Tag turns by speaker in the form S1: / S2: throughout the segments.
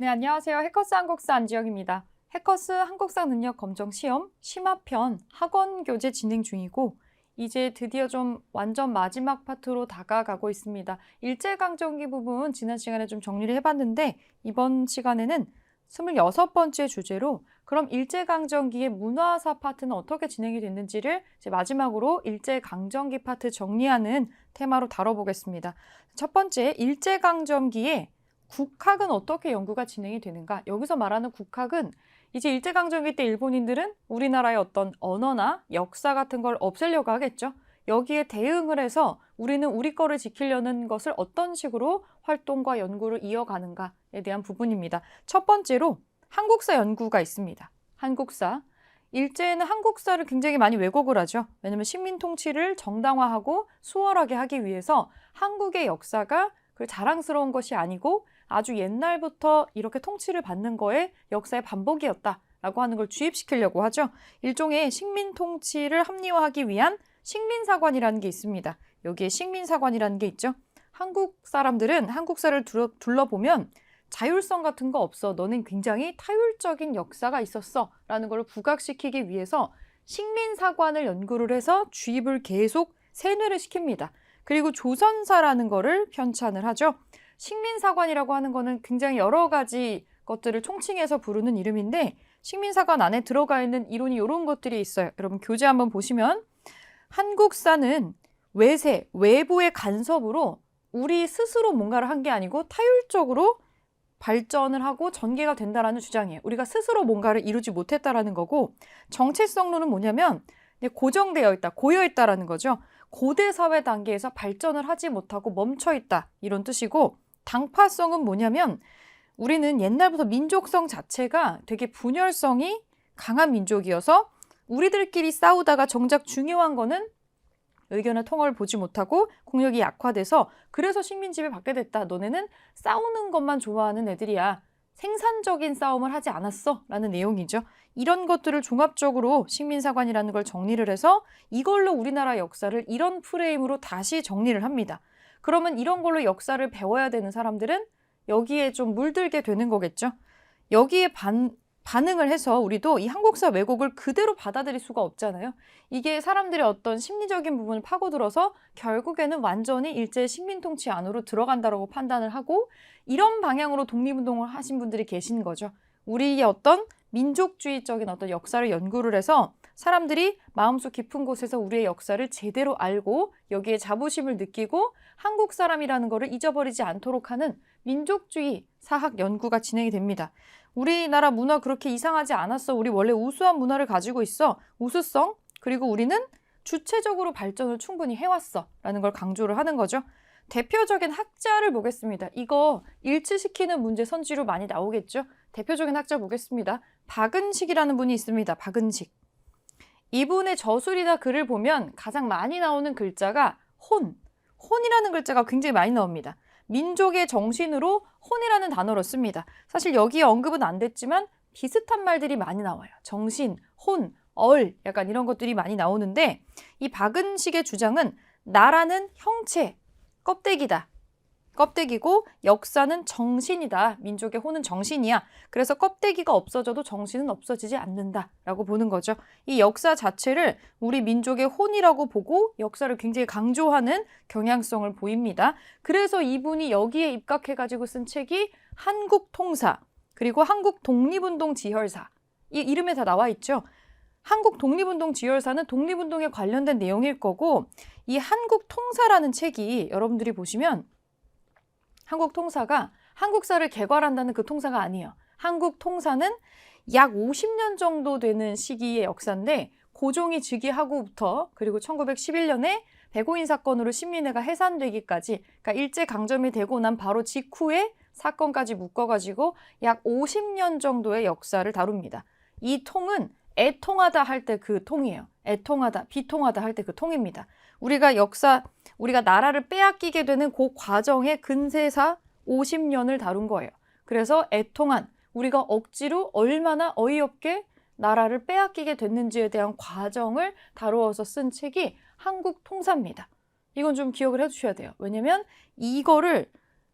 S1: 네, 안녕하세요. 해커스 한국사 안지영입니다. 해커스 한국사 능력 검정 시험 심화편 학원 교재 진행 중이고 이제 드디어 좀 완전 마지막 파트로 다가가고 있습니다. 일제강점기 부분 지난 시간에 좀 정리를 해봤는데 이번 시간에는 26번째 주제로 그럼 일제강점기의 문화사 파트는 어떻게 진행이 됐는지를 이제 마지막으로 일제강점기 파트 정리하는 테마로 다뤄보겠습니다. 첫 번째, 일제강점기에 국학은 어떻게 연구가 진행이 되는가? 여기서 말하는 국학은 이제 일제강점기 때 일본인들은 우리나라의 어떤 언어나 역사 같은 걸 없애려고 하겠죠. 여기에 대응을 해서 우리는 우리 거를 지키려는 것을 어떤 식으로 활동과 연구를 이어가는가에 대한 부분입니다. 첫 번째로 한국사 연구가 있습니다. 한국사. 일제에는 한국사를 굉장히 많이 왜곡을 하죠. 왜냐하면 식민 통치를 정당화하고 수월하게 하기 위해서 한국의 역사가 그 자랑스러운 것이 아니고 아주 옛날부터 이렇게 통치를 받는 거에 역사의 반복이었다라고 하는 걸 주입시키려고 하죠. 일종의 식민 통치를 합리화하기 위한 식민사관이라는 게 있습니다. 여기에 식민사관이라는 게 있죠. 한국 사람들은 한국사를 둘러보면 자율성 같은 거 없어. 너는 굉장히 타율적인 역사가 있었어. 라는 걸 부각시키기 위해서 식민사관을 연구를 해서 주입을 계속 세뇌를 시킵니다. 그리고 조선사라는 거를 편찬을 하죠. 식민사관이라고 하는 거는 굉장히 여러 가지 것들을 총칭해서 부르는 이름인데 식민사관 안에 들어가 있는 이론이 이런 것들이 있어요. 여러분 교재 한번 보시면 한국사는 외세, 외부의 간섭으로 우리 스스로 뭔가를 한 게 아니고 타율적으로 발전을 하고 전개가 된다라는 주장이에요. 우리가 스스로 뭔가를 이루지 못했다라는 거고 정체성론은 뭐냐면 고정되어 있다, 고여 있다라는 거죠. 고대 사회 단계에서 발전을 하지 못하고 멈춰 있다 이런 뜻이고 당파성은 뭐냐면 우리는 옛날부터 민족성 자체가 되게 분열성이 강한 민족이어서 우리들끼리 싸우다가 정작 중요한 거는 의견의 통합을 보지 못하고 국력이 약화돼서 그래서 식민지배 받게 됐다. 너네는 싸우는 것만 좋아하는 애들이야. 생산적인 싸움을 하지 않았어. 라는 내용이죠. 이런 것들을 종합적으로 식민사관이라는 걸 정리를 해서 이걸로 우리나라 역사를 이런 프레임으로 다시 정리를 합니다. 그러면 이런 걸로 역사를 배워야 되는 사람들은 여기에 좀 물들게 되는 거겠죠. 여기에 반응을 해서 우리도 이 한국사 왜곡을 그대로 받아들일 수가 없잖아요. 이게 사람들의 어떤 심리적인 부분을 파고들어서 결국에는 완전히 일제 식민 통치 안으로 들어간다고 판단을 하고 이런 방향으로 독립운동을 하신 분들이 계신 거죠. 우리의 어떤 민족주의적인 어떤 역사를 연구를 해서 사람들이 마음속 깊은 곳에서 우리의 역사를 제대로 알고 여기에 자부심을 느끼고 한국 사람이라는 것을 잊어버리지 않도록 하는 민족주의 사학 연구가 진행이 됩니다. 우리나라 문화 그렇게 이상하지 않았어. 우리 원래 우수한 문화를 가지고 있어. 우수성. 그리고 우리는 주체적으로 발전을 충분히 해왔어. 라는 걸 강조를 하는 거죠. 대표적인 학자를 보겠습니다. 이거 일치시키는 문제 선지로 많이 나오겠죠. 대표적인 학자 보겠습니다. 박은식이라는 분이 있습니다. 박은식. 이분의 저술이나 글을 보면 가장 많이 나오는 글자가 혼. 혼이라는 글자가 굉장히 많이 나옵니다. 민족의 정신으로 혼이라는 단어로 씁니다. 사실 여기에 언급은 안 됐지만 비슷한 말들이 많이 나와요. 정신, 혼, 약간 이런 것들이 많이 나오는데 이 박은식의 주장은 나라는 형체, 껍데기다. 껍데기고 역사는 정신이다. 민족의 혼은 정신이야. 그래서 껍데기가 없어져도 정신은 없어지지 않는다라고 보는 거죠. 이 역사 자체를 우리 민족의 혼이라고 보고 역사를 굉장히 강조하는 경향성을 보입니다. 그래서 이분이 여기에 입각해가지고 쓴 책이 한국통사 그리고 한국독립운동 지혈사. 이 이름에 다 나와 있죠. 한국독립운동 지혈사는 독립운동에 관련된 내용일 거고 이 한국통사라는 책이 여러분들이 보시면 한국통사가 한국사를 개괄한다는 그 통사가 아니에요. 한국통사는 약 50년 정도 되는 시기의 역사인데 고종이 즉위하고부터 그리고 1911년에 백오인 사건으로 신민회가 해산되기까지 그러니까 일제강점이 되고 난 바로 직후에 사건까지 묶어가지고 약 50년 정도의 역사를 다룹니다. 이 통은 애통하다 할 때 그 통이에요. 애통하다, 비통하다 할 때 그 통입니다. 우리가 나라를 빼앗기게 되는 그 과정의 근세사 50년을 다룬 거예요. 그래서 애통한, 우리가 억지로 얼마나 어이없게 나라를 빼앗기게 됐는지에 대한 과정을 다루어서 쓴 책이 한국통사입니다. 이건 좀 기억을 해주셔야 돼요. 왜냐면 이거를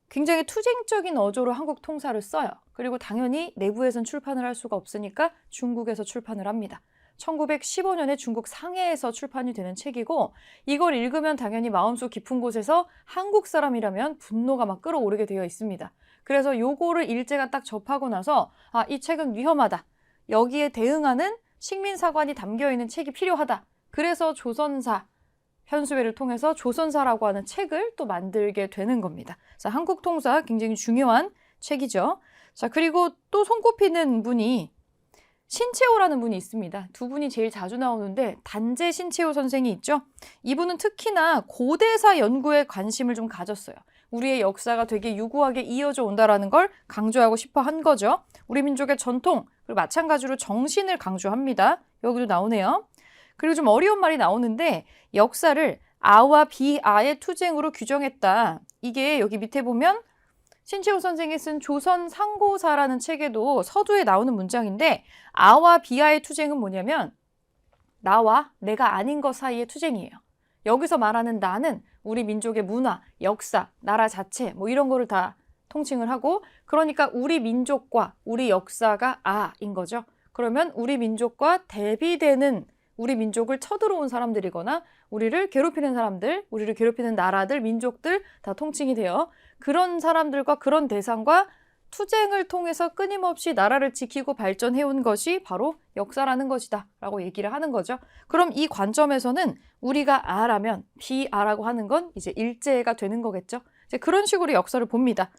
S1: 굉장히 투쟁적인 어조로 한국 통사를 써요. 그리고 당연히 내부에선 출판을 할 수가 없으니까 중국에서 출판을 합니다. 1915년에 중국 상해에서 출판이 되는 책이고 이걸 읽으면 당연히 마음속 깊은 곳에서 한국 사람이라면 분노가 막 끓어오르게 되어 있습니다. 그래서 요거를 일제가 딱 접하고 나서 이 책은 위험하다. 여기에 대응하는 식민사관이 담겨있는 책이 필요하다. 그래서 조선사 현수회를 통해서 조선사라고 하는 책을 또 만들게 되는 겁니다. 자, 한국 통사 굉장히 중요한 책이죠. 자, 그리고 또 손꼽히는 분이 신채호라는 분이 있습니다. 두 분이 제일 자주 나오는데 단재 신채호 선생이 있죠. 이분은 특히나 고대사 연구에 관심을 좀 가졌어요. 우리의 역사가 되게 유구하게 이어져 온다라는 걸 강조하고 싶어 한 거죠. 우리 민족의 전통, 그리고 마찬가지로 정신을 강조합니다. 여기도 나오네요. 그리고 좀 어려운 말이 나오는데 역사를 아와 비아의 투쟁으로 규정했다. 이게 여기 밑에 보면 신채호 선생이 쓴 조선 상고사라는 책에도 서두에 나오는 문장인데 아와 비아의 투쟁은 뭐냐면 나와 내가 아닌 것 사이의 투쟁이에요. 여기서 말하는 나는 우리 민족의 문화, 역사, 나라 자체 뭐 이런 거를 다 통칭을 하고 그러니까 우리 민족과 우리 역사가 아인 거죠. 그러면 우리 민족과 대비되는 우리 민족을 쳐들어온 사람들이거나 우리를 괴롭히는 사람들, 우리를 괴롭히는 나라들, 민족들 다 통칭이 돼요. 그런 사람들과 그런 대상과 투쟁을 통해서 끊임없이 나라를 지키고 발전해온 것이 바로 역사라는 것이다 라고 얘기를 하는 거죠. 그럼 이 관점에서는 우리가 아라면 비아라고 하는 건 이제 일제가 되는 거겠죠. 이제 그런 식으로 역사를 봅니다.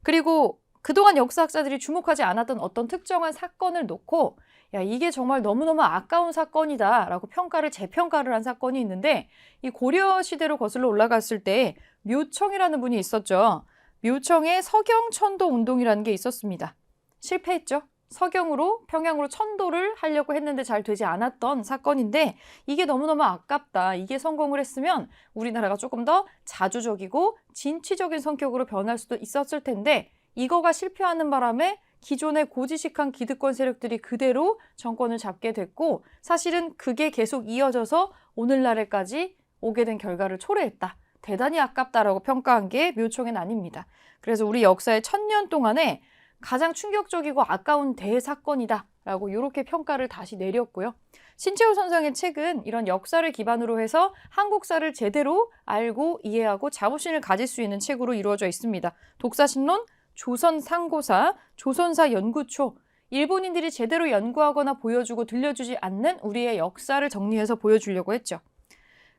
S1: 그리고 그동안 역사학자들이 주목하지 않았던 어떤 특정한 사건을 놓고 야, 이게 정말 너무너무 아까운 사건이다 라고 재평가를 한 사건이 있는데 이 고려 시대로 거슬러 올라갔을 때 묘청이라는 분이 있었죠. 묘청의 서경천도 운동이라는 게 있었습니다. 실패했죠. 서경으로 평양으로 천도를 하려고 했는데 잘 되지 않았던 사건인데 이게 너무너무 아깝다. 이게 성공을 했으면 우리나라가 조금 더 자주적이고 진취적인 성격으로 변할 수도 있었을 텐데 이거가 실패하는 바람에 기존의 고지식한 기득권 세력들이 그대로 정권을 잡게 됐고 사실은 그게 계속 이어져서 오늘날에까지 오게 된 결과를 초래했다. 대단히 아깝다라고 평가한 게 묘청의 난입니다. 그래서 우리 역사의 1000년 동안에 가장 충격적이고 아까운 대사건이다 라고 이렇게 평가를 다시 내렸고요. 신채호 선생의 책은 이런 역사를 기반으로 해서 한국사를 제대로 알고 이해하고 자부심을 가질 수 있는 책으로 이루어져 있습니다. 독사신론, 조선상고사, 조선사 연구초, 일본인들이 제대로 연구하거나 보여주고 들려주지 않는 우리의 역사를 정리해서 보여주려고 했죠.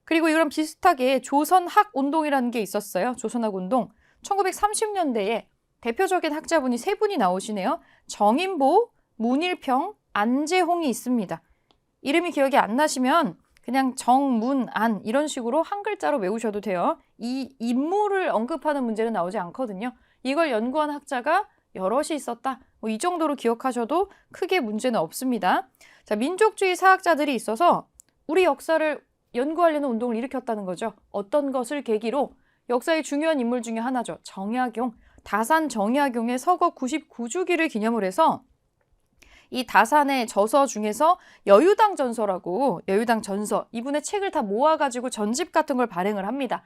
S1: 그리고 이런 비슷하게 조선학운동이라는 게 있었어요. 조선학운동. 1930년대에 대표적인 학자분이 세 분이 나오시네요. 정인보, 문일평, 안재홍이 있습니다. 이름이 기억이 안 나시면 그냥 정문안 이런 식으로 한 글자로 외우셔도 돼요. 이 인물을 언급하는 문제는 나오지 않거든요. 이걸 연구한 학자가 여럿이 있었다. 뭐 이 정도로 기억하셔도 크게 문제는 없습니다. 자, 민족주의 사학자들이 있어서 우리 역사를 연구하려는 운동을 일으켰다는 거죠. 어떤 것을 계기로 역사의 중요한 인물 중에 하나죠. 정약용, 다산 정약용의 서거 99주기를 기념을 해서 이 다산의 저서 중에서 여유당 전서라고 여유당 전서 이분의 책을 다 모아가지고 전집 같은 걸 발행을 합니다.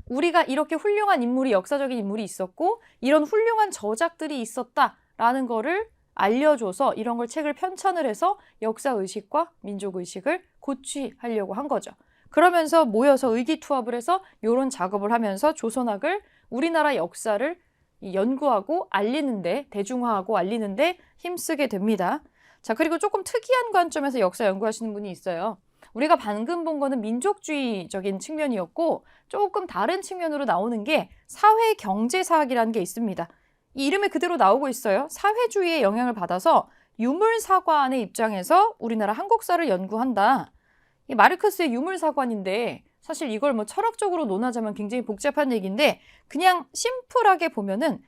S1: 우리가 이렇게 훌륭한 인물이 역사적인 인물이 있었고 이런 훌륭한 저작들이 있었다라는 거를 알려줘서 이런 걸 책을 편찬을 해서 역사의식과 민족의식을 고취하려고 한 거죠. 그러면서 모여서 의기투합을 해서 이런 작업을 하면서 조선학을 우리나라 역사를 연구하고 알리는데 대중화하고 알리는데 힘쓰게 됩니다. 자, 그리고 조금 특이한 관점에서 역사 연구하시는 분이 있어요. 우리가 방금 본 거는 민족주의적인 측면이었고 조금 다른 측면으로 나오는 게 사회경제사학이라는 게 있습니다. 이 이름에 그대로 나오고 있어요. 사회주의의 영향을 받아서 유물사관의 입장에서 우리나라 한국사를 연구한다. 이 마르크스의 유물사관인데 사실 이걸 뭐 철학적으로 논하자면 굉장히 복잡한 얘기인데 그냥 심플하게 보면은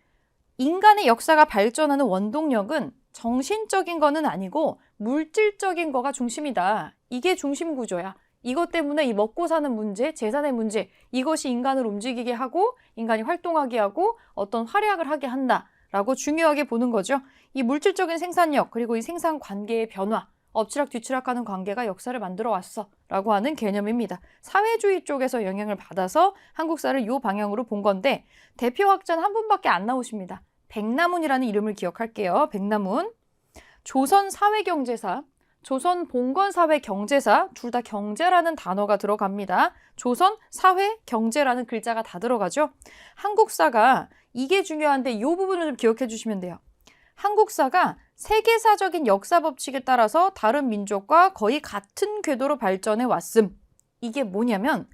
S1: 인간의 역사가 발전하는 원동력은 정신적인 거는 아니고 물질적인 거가 중심이다. 이게 중심 구조야. 이것 때문에 이 먹고 사는 문제, 재산의 문제, 이것이 인간을 움직이게 하고 인간이 활동하게 하고 어떤 활약을 하게 한다라고 중요하게 보는 거죠. 이 물질적인 생산력 그리고 이 생산 관계의 변화, 엎치락뒤치락하는 관계가 역사를 만들어 왔어 라고 하는 개념입니다. 사회주의 쪽에서 영향을 받아서 한국사를 이 방향으로 본 건데 대표 학자는 한 분밖에 안 나오십니다. 백남훈이라는 이름을 기억할게요. 백남훈. 조선 사회경제사, 조선 봉건사회경제사, 둘 다 경제라는 단어가 들어갑니다. 조선 사회경제라는 글자가 다 들어가죠. 한국사가 이게 중요한데 이 부분을 좀 기억해 주시면 돼요. 한국사가 세계사적인 역사 법칙에 따라서 다른 민족과 거의 같은 궤도로 발전해 왔음. 이게 뭐냐면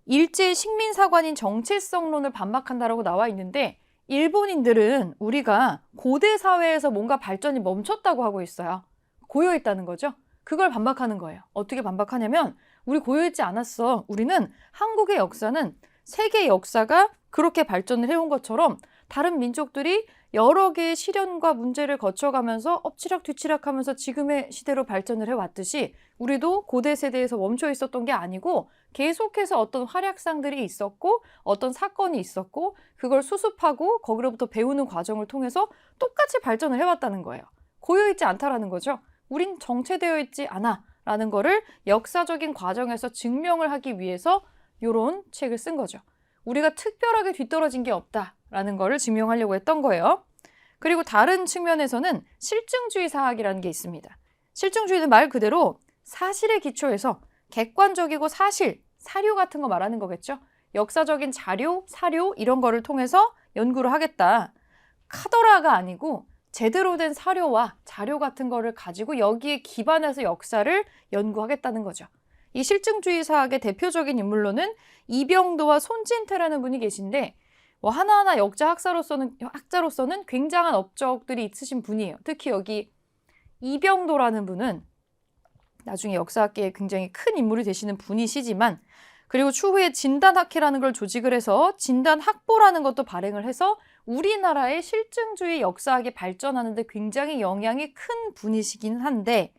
S1: 일제 식민사관인 정체성론을 반박한다라고 나와 있는데 일본인들은 우리가 고대 사회에서 뭔가 발전이 멈췄다고 하고 있어요. 고여있다는 거죠. 그걸 반박하는 거예요. 어떻게 반박하냐면 우리 고여있지 않았어. 우리는 한국의 역사는 세계 역사가 그렇게 발전을 해온 것처럼 다른 민족들이 여러 개의 시련과 문제를 거쳐가면서 엎치락뒤치락하면서 지금의 시대로 발전을 해왔듯이 우리도 고대 세대에서 멈춰 있었던 게 아니고 계속해서 어떤 활약상들이 있었고 어떤 사건이 있었고 그걸 수습하고 거기로부터 배우는 과정을 통해서 똑같이 발전을 해왔다는 거예요. 고여있지 않다라는 거죠. 우린 정체되어 있지 않아 라는 거를 역사적인 과정에서 증명을 하기 위해서 이런 책을 쓴 거죠. 우리가 특별하게 뒤떨어진 게 없다라는 거를 증명하려고 했던 거예요. 그리고 다른 측면에서는 실증주의 사학이라는 게 있습니다. 실증주의는 말 그대로 사실에 기초해서 객관적이고 사료 같은 거 말하는 거겠죠. 역사적인 자료, 사료 이런 거를 통해서 연구를 하겠다. 카더라가 아니고 제대로 된 사료와 자료 같은 거를 가지고 여기에 기반해서 역사를 연구하겠다는 거죠. 이 실증주의 사학의 대표적인 인물로는 이병도와 손진태라는 분이 계신데 하나하나 역사 학자로서는 굉장한 업적들이 있으신 분이에요. 특히 여기 이병도라는 분은 나중에 역사학계에 굉장히 큰 인물이 되시는 분이시지만 그리고 추후에 진단학회라는 걸 조직을 해서 진단학보라는 것도 발행을 해서 우리나라의 실증주의 역사학이 발전하는 데 굉장히 영향이 큰 분이시긴 한데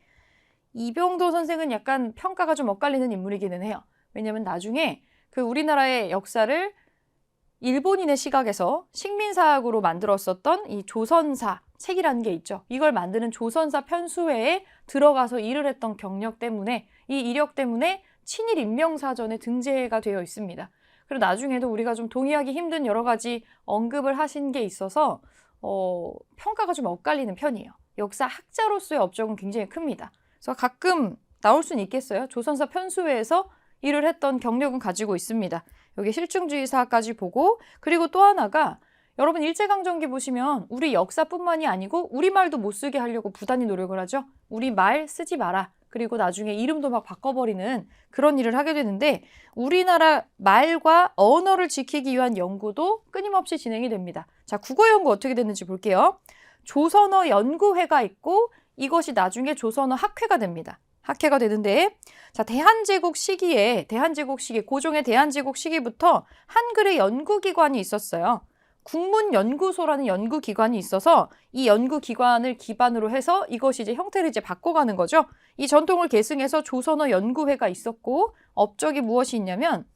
S1: 이병도 선생은 약간 평가가 좀 엇갈리는 인물이기는 해요. 왜냐하면 나중에 그 우리나라의 역사를 일본인의 시각에서 식민사학으로 만들었었던 이 조선사 책이라는 게 있죠. 이걸 만드는 조선사 편수회에 들어가서 일을 했던 경력 때문에 이 이력 때문에 친일 인명사전에 등재가 되어 있습니다. 그리고 나중에도 우리가 좀 동의하기 힘든 여러 가지 언급을 하신 게 있어서 평가가 좀 엇갈리는 편이에요. 역사학자로서의 업적은 굉장히 큽니다. 그래서 가끔 나올 수는 있겠어요. 조선사 편수회에서 일을 했던 경력은 가지고 있습니다. 여기 실증주의 사학까지 보고 그리고 또 하나가 여러분 일제강점기 보시면 우리 역사뿐만이 아니고 우리말도 못 쓰게 하려고 부단히 노력을 하죠. 우리말 쓰지 마라. 그리고 나중에 이름도 막 바꿔버리는 그런 일을 하게 되는데 우리나라 말과 언어를 지키기 위한 연구도 끊임없이 진행이 됩니다. 자, 국어 연구 어떻게 됐는지 볼게요. 조선어 연구회가 있고 이것이 나중에 조선어 학회가 됩니다. 학회가 되는데 자, 대한제국 시기에 고종의 대한제국 시기부터 한글의 연구기관이 있었어요. 국문연구소라는 연구기관이 있어서 이 연구기관을 기반으로 해서 이것이 이제 형태를 이제 바꿔가는 거죠. 이 전통을 계승해서 조선어 연구회가 있었고 업적이 무엇이 있냐면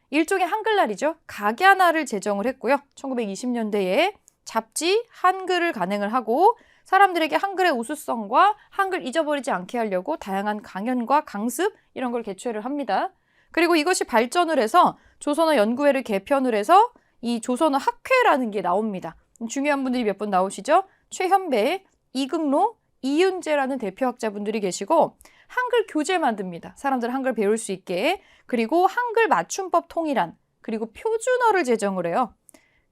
S1: 일종의 한글날이죠. 각야날을 제정을 했고요. 1920년대에 잡지 한글을 간행을 하고 사람들에게 한글의 우수성과 한글 잊어버리지 않게 하려고 다양한 강연과 강습 이런 걸 개최를 합니다. 그리고 이것이 발전을 해서 조선어 연구회를 개편을 해서 이 조선어 학회라는 게 나옵니다. 중요한 분들이 몇 분 나오시죠? 최현배, 이극로, 이윤재라는 대표학자분들이 계시고 한글 교재 만듭니다. 사람들 한글 배울 수 있게. 그리고 한글 맞춤법 통일안, 그리고 표준어를 제정을 해요.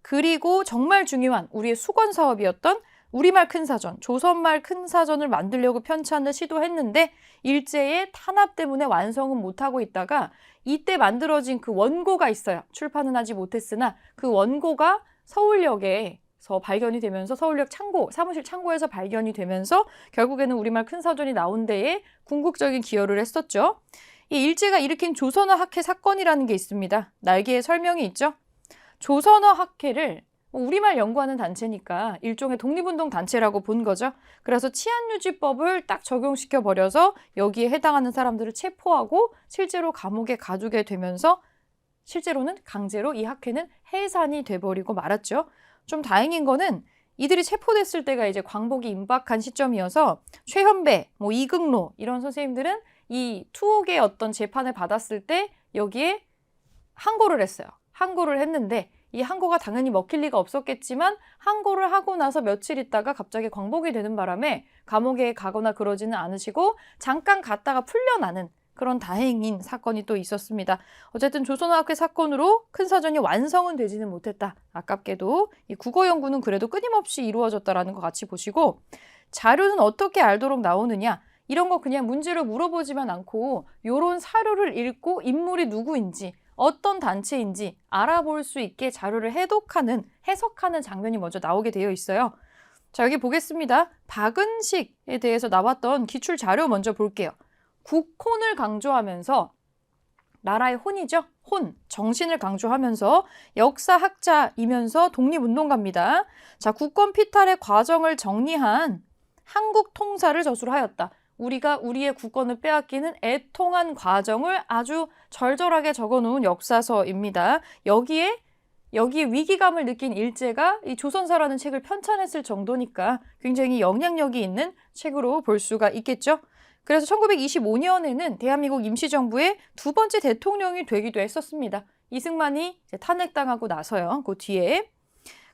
S1: 그리고 정말 중요한 우리의 수건 사업이었던 우리말 큰사전, 조선말 큰사전을 만들려고 편찬을 시도했는데 일제의 탄압 때문에 완성은 못하고 있다가 이때 만들어진 그 원고가 있어요. 출판은 하지 못했으나 그 원고가 서울역에서 발견이 되면서 서울역 사무실 창고에서 발견이 되면서 결국에는 우리말 큰사전이 나온 데에 궁극적인 기여를 했었죠. 이 일제가 일으킨 조선어 학회 사건이라는 게 있습니다. 날개에 설명이 있죠. 조선어 학회를 우리말 연구하는 단체니까 일종의 독립운동 단체라고 본 거죠. 그래서 치안유지법을 딱 적용시켜 버려서 여기에 해당하는 사람들을 체포하고 실제로 감옥에 가두게 되면서 실제로는 강제로 이 학회는 해산이 돼버리고 말았죠. 좀 다행인 거는 이들이 체포됐을 때가 이제 광복이 임박한 시점이어서 최현배, 이극로 이런 선생님들은 이 투옥의 어떤 재판을 받았을 때 여기에 항고를 했어요. 항고를 했는데 이 항고가 당연히 먹힐 리가 없었겠지만 항고를 하고 나서 며칠 있다가 갑자기 광복이 되는 바람에 감옥에 가거나 그러지는 않으시고 잠깐 갔다가 풀려나는 그런 다행인 사건이 또 있었습니다. 어쨌든 조선어학회 사건으로 큰 사전이 완성은 되지는 못했다. 아깝게도 이 국어 연구는 그래도 끊임없이 이루어졌다라는 거 같이 보시고 자료는 어떻게 알도록 나오느냐 이런 거 그냥 문제를 물어보지만 않고 이런 사료를 읽고 인물이 누구인지 어떤 단체인지 알아볼 수 있게 자료를 해석하는 장면이 먼저 나오게 되어 있어요. 자, 여기 보겠습니다. 박은식에 대해서 나왔던 기출 자료 먼저 볼게요. 국혼을 강조하면서 나라의 혼이죠. 혼, 정신을 강조하면서 역사학자이면서 독립운동가입니다. 자, 국권 피탈의 과정을 정리한 한국 통사를 저수로 하였다. 우리가 우리의 국권을 빼앗기는 애통한 과정을 아주 절절하게 적어놓은 역사서입니다. 여기에 위기감을 느낀 일제가 이 조선사라는 책을 편찬했을 정도니까 굉장히 영향력이 있는 책으로 볼 수가 있겠죠. 그래서 1925년에는 대한민국 임시정부의 두 번째 대통령이 되기도 했었습니다. 이승만이 이제 탄핵당하고 나서요. 그 뒤에.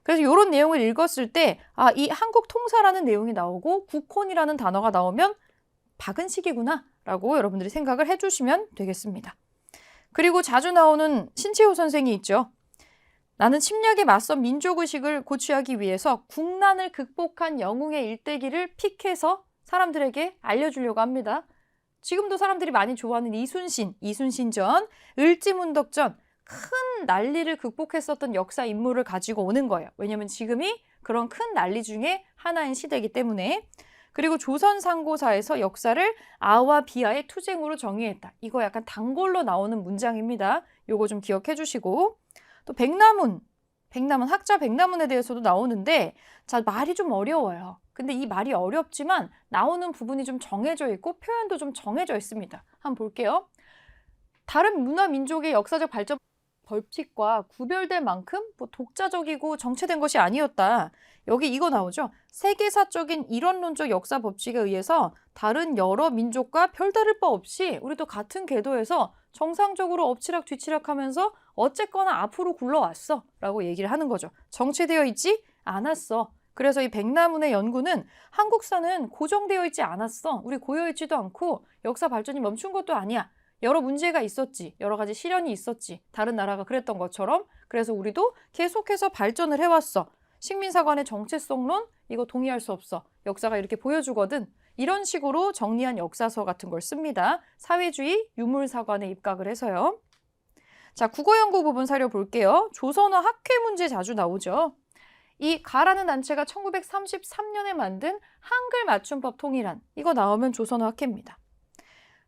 S1: 그래서 이런 내용을 읽었을 때 이 한국 통사라는 내용이 나오고 국혼이라는 단어가 나오면 박은식이구나 라고 여러분들이 생각을 해주시면 되겠습니다. 그리고 자주 나오는 신채호 선생이 있죠. 나는 침략에 맞선 민족의식을 고취하기 위해서 국난을 극복한 영웅의 일대기를 픽해서 사람들에게 알려주려고 합니다. 지금도 사람들이 많이 좋아하는 이순신전, 을지문덕전 큰 난리를 극복했었던 역사 인물을 가지고 오는 거예요. 왜냐하면 지금이 그런 큰 난리 중에 하나인 시대이기 때문에. 그리고 조선상고사에서 역사를 아와 비아의 투쟁으로 정의했다. 이거 약간 단골로 나오는 문장입니다. 요거 좀 기억해 주시고. 또 백남훈 학자 백남훈에 대해서도 나오는데 자, 말이 좀 어려워요. 근데 이 말이 어렵지만 나오는 부분이 좀 정해져 있고 표현도 좀 정해져 있습니다. 한번 볼게요. 다른 문화 민족의 역사적 발전 벌칙과 구별될 만큼 독자적이고 정체된 것이 아니었다. 여기 이거 나오죠. 세계사적인 이론론적 역사 법칙에 의해서 다른 여러 민족과 별다를 바 없이 우리도 같은 궤도에서 정상적으로 엎치락 뒤치락 하면서 어쨌거나 앞으로 굴러왔어 라고 얘기를 하는 거죠. 정체되어 있지 않았어. 그래서 이 백남훈의 연구는 한국사는 고정되어 있지 않았어. 우리 고여있지도 않고 역사 발전이 멈춘 것도 아니야. 여러 문제가 있었지. 여러 가지 시련이 있었지. 다른 나라가 그랬던 것처럼. 그래서 우리도 계속해서 발전을 해왔어. 식민사관의 정체성론? 이거 동의할 수 없어. 역사가 이렇게 보여주거든. 이런 식으로 정리한 역사서 같은 걸 씁니다. 사회주의 유물사관에 입각을 해서요. 자, 국어연구 부분 살펴볼게요. 조선어 학회 문제 자주 나오죠. 이 가라는 단체가 1933년에 만든 한글 맞춤법 통일안. 이거 나오면 조선어 학회입니다.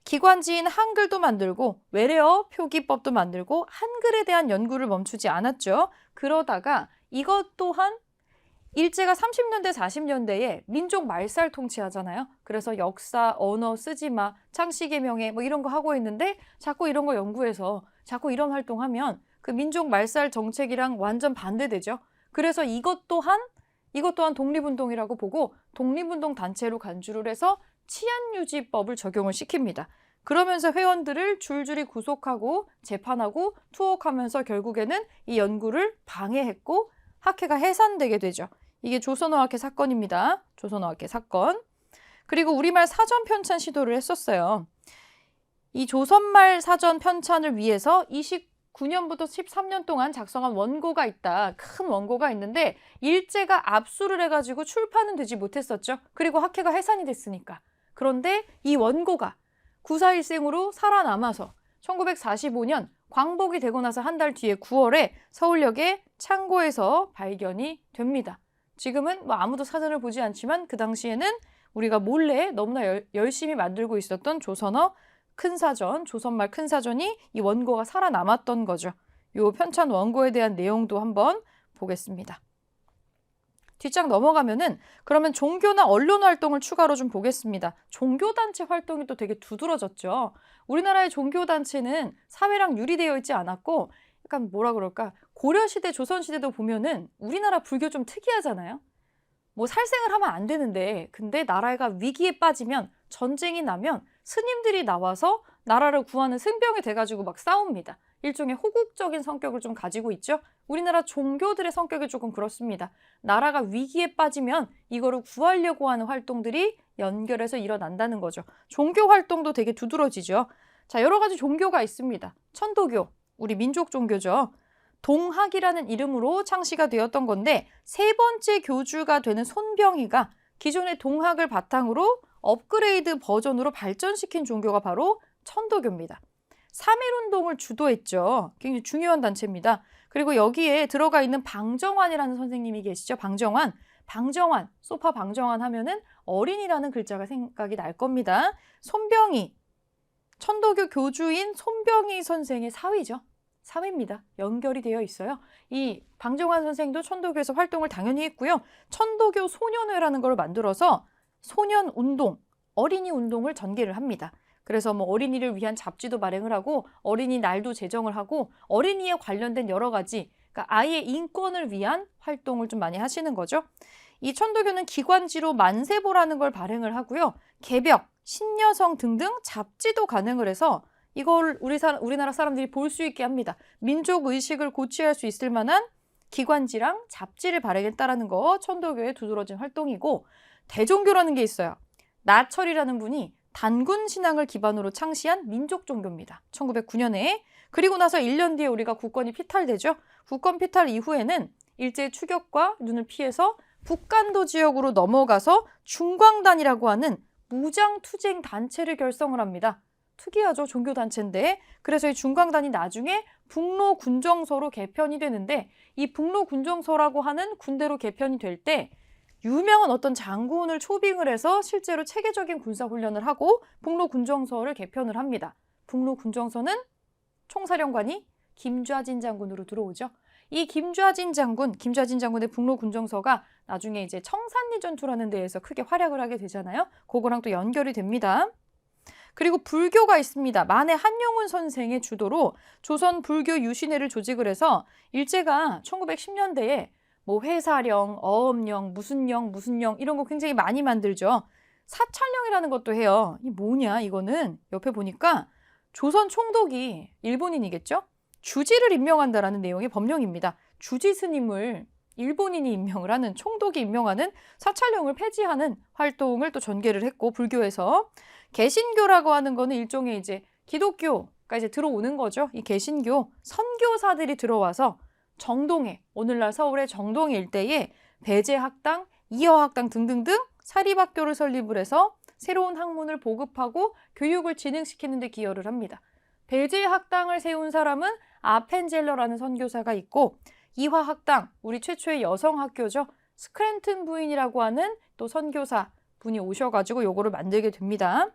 S1: 기관지인 한글도 만들고 외래어 표기법도 만들고 한글에 대한 연구를 멈추지 않았죠. 그러다가 이것 또한 일제가 30년대, 40년대에 민족 말살 통치하잖아요. 그래서 역사, 언어 쓰지 마, 창씨의 명예 뭐 이런 거 하고 있는데 자꾸 이런 거 연구해서 자꾸 이런 활동하면 그 민족 말살 정책이랑 완전 반대되죠. 그래서 이것 또한 독립운동이라고 보고 독립운동 단체로 간주를 해서 치안유지법을 적용을 시킵니다. 그러면서 회원들을 줄줄이 구속하고 재판하고 투옥하면서 결국에는 이 연구를 방해했고 학회가 해산되게 되죠. 이게 조선어학회 사건입니다. 조선어학회 사건. 그리고 우리말 사전 편찬 시도를 했었어요. 이 조선말 사전 편찬을 위해서 29년부터 13년 동안 작성한 원고가 있다. 큰 원고가 있는데 일제가 압수를 해가지고 출판은 되지 못했었죠. 그리고 학회가 해산이 됐으니까. 그런데 이 원고가 9.4일생으로 살아남아서 1945년 광복이 되고 나서 한 달 뒤에 9월에 서울역의 창고에서 발견이 됩니다. 지금은 뭐 아무도 사전을 보지 않지만 그 당시에는 우리가 몰래 너무나 열심히 만들고 있었던 조선어 큰사전, 조선말 큰사전이 이 원고가 살아남았던 거죠. 이 편찬 원고에 대한 내용도 한번 보겠습니다. 뒷장 넘어가면은 그러면 종교나 언론 활동을 추가로 좀 보겠습니다. 종교단체 활동이 또 되게 두드러졌죠. 우리나라의 종교단체는 사회랑 유리되어 있지 않았고 약간 뭐라 그럴까 고려시대, 조선시대도 보면은 우리나라 불교 좀 특이하잖아요. 뭐 살생을 하면 안 되는데 근데 나라가 위기에 빠지면 전쟁이 나면 스님들이 나와서 나라를 구하는 승병이 돼가지고 막 싸웁니다. 일종의 호국적인 성격을 좀 가지고 있죠. 우리나라 종교들의 성격이 조금 그렇습니다. 나라가 위기에 빠지면 이거를 구하려고 하는 활동들이 연결해서 일어난다는 거죠. 종교 활동도 되게 두드러지죠. 자, 여러 가지 종교가 있습니다. 천도교, 우리 민족 종교죠. 동학이라는 이름으로 창시가 되었던 건데 세 번째 교주가 되는 손병희가 기존의 동학을 바탕으로 업그레이드 버전으로 발전시킨 종교가 바로 천도교입니다. 3.1운동을 주도했죠. 굉장히 중요한 단체입니다. 그리고 여기에 들어가 있는 방정환이라는 선생님이 계시죠. 방정환, 소파 방정환 하면은 어린이라는 글자가 생각이 날 겁니다. 손병희, 천도교 교주인 손병희 선생의 사위죠. 사위입니다. 연결이 되어 있어요. 이 방정환 선생도 천도교에서 활동을 당연히 했고요. 천도교 소년회라는 걸 만들어서 소년운동, 어린이 운동을 전개를 합니다. 그래서 뭐 어린이를 위한 잡지도 발행을 하고 어린이 날도 제정을 하고 어린이에 관련된 여러 가지, 그러니까 아이의 인권을 위한 활동을 좀 많이 하시는 거죠. 이 천도교는 기관지로 만세보라는 걸 발행을 하고요. 개벽, 신여성 등등 잡지도 가능을 해서 이걸 우리나라 사람들이 볼 수 있게 합니다. 민족 의식을 고취할 수 있을 만한 기관지랑 잡지를 발행했다라는 거 천도교의 두드러진 활동이고, 대종교라는 게 있어요. 나철이라는 분이 단군 신앙을 기반으로 창시한 민족 종교입니다. 1909년에. 그리고 나서 1년 뒤에 우리가 국권이 피탈되죠. 국권 피탈 이후에는 일제의 추격과 눈을 피해서 북간도 지역으로 넘어가서 중광단이라고 하는 무장투쟁 단체를 결성을 합니다. 특이하죠. 종교단체인데. 그래서 이 중광단이 나중에 북로군정서로 개편이 되는데, 이 북로군정서라고 하는 군대로 개편이 될 때 유명한 어떤 장군을 초빙을 해서 실제로 체계적인 군사훈련을 하고 북로군정서를 개편을 합니다. 북로군정서는 총사령관이 김좌진 장군으로 들어오죠. 이 김좌진 장군의 북로군정서가 나중에 이제 청산리 전투라는 데에서 크게 활약을 하게 되잖아요. 그거랑 또 연결이 됩니다. 그리고 불교가 있습니다. 만해 한용운 선생의 주도로 조선 불교 유신회를 조직을 해서 일제가 1910년대에 뭐 회사령, 어업령, 무슨 령 이런 거 굉장히 많이 만들죠. 사찰령이라는 것도 해요. 이 뭐냐 이거는 옆에 보니까 조선 총독이 일본인이겠죠? 주지를 임명한다라는 내용의 법령입니다. 주지 스님을 일본인이 임명을 하는, 총독이 임명하는 사찰령을 폐지하는 활동을 또 전개를 했고, 불교에서 개신교라고 하는 거는 일종의 이제 기독교가 이제 들어오는 거죠. 이 개신교 선교사들이 들어와서 정동에, 오늘날 서울의 정동에 일대에 배제학당, 이어학당 등등등 사립학교를 설립을 해서 새로운 학문을 보급하고 교육을 진흥시키는 데 기여를 합니다. 배제학당을 세운 사람은 아펜젤러라는 선교사가 있고, 이화학당, 우리 최초의 여성학교죠. 스크랜튼 부인이라고 하는 또 선교사 분이 오셔가지고 요거를 만들게 됩니다.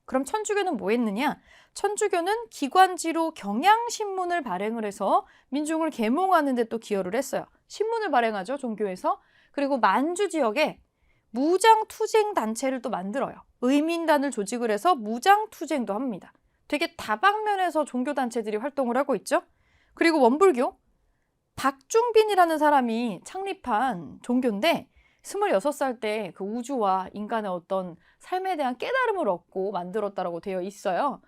S1: 그럼 천주교는 뭐 했느냐? 천주교는 기관지로 경향신문을 발행을 해서 민중을 계몽하는 데 또 기여를 했어요. 신문을 발행하죠, 종교에서. 그리고 만주 지역에 무장투쟁 단체를 또 만들어요. 의민단을 조직을 해서 무장투쟁도 합니다. 되게 다방면에서 종교단체들이 활동을 하고 있죠. 그리고 원불교, 박중빈이라는 사람이 창립한 종교인데 26살 때 그 우주와 인간의 어떤 삶에 대한 깨달음을 얻고 만들었다라고 되어 있어요.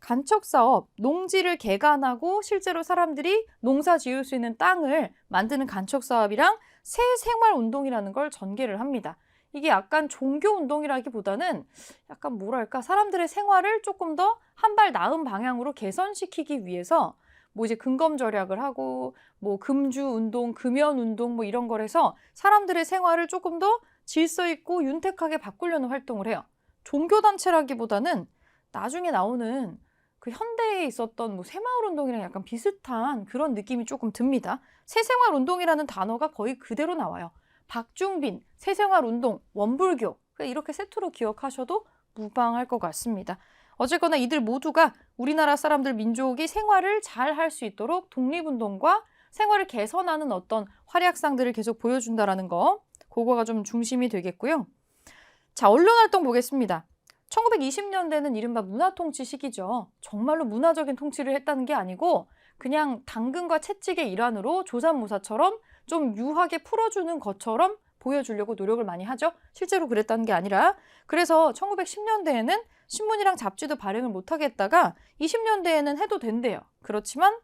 S1: 간척사업, 농지를 개간하고 실제로 사람들이 농사 지을 수 있는 땅을 만드는 간척사업이랑 새생활운동이라는 걸 전개를 합니다. 이게 약간 종교운동이라기보다는 약간 뭐랄까, 사람들의 생활을 조금 더 한 발 나은 방향으로 개선시키기 위해서 뭐 이제 근검 절약을 하고 뭐 금주운동, 금연운동 뭐 이런 걸 해서 사람들의 생활을 조금 더 질서 있고 윤택하게 바꾸려는 활동을 해요. 종교단체라기보다는 나중에 나오는 그 현대에 있었던 뭐 새마을운동이랑 약간 비슷한 그런 느낌이 조금 듭니다. 새생활운동이라는 단어가 거의 그대로 나와요. 박중빈, 새생활운동, 원불교, 이렇게 세트로 기억하셔도 무방할 것 같습니다. 어쨌거나 이들 모두가 우리나라 사람들 민족이 생활을 잘 할 수 있도록 독립운동과 생활을 개선하는 어떤 활약상들을 계속 보여준다는 거, 그거가 좀 중심이 되겠고요. 자, 언론활동 보겠습니다. 1920년대는 이른바 문화통치 시기죠. 정말로 문화적인 통치를 했다는 게 아니고 그냥 당근과 채찍의 일환으로 조삼모사처럼 좀 유하게 풀어주는 것처럼 보여주려고 노력을 많이 하죠. 실제로 그랬다는 게 아니라. 그래서 1910년대에는 신문이랑 잡지도 발행을 못하겠다가 20년대에는 해도 된대요. 그렇지만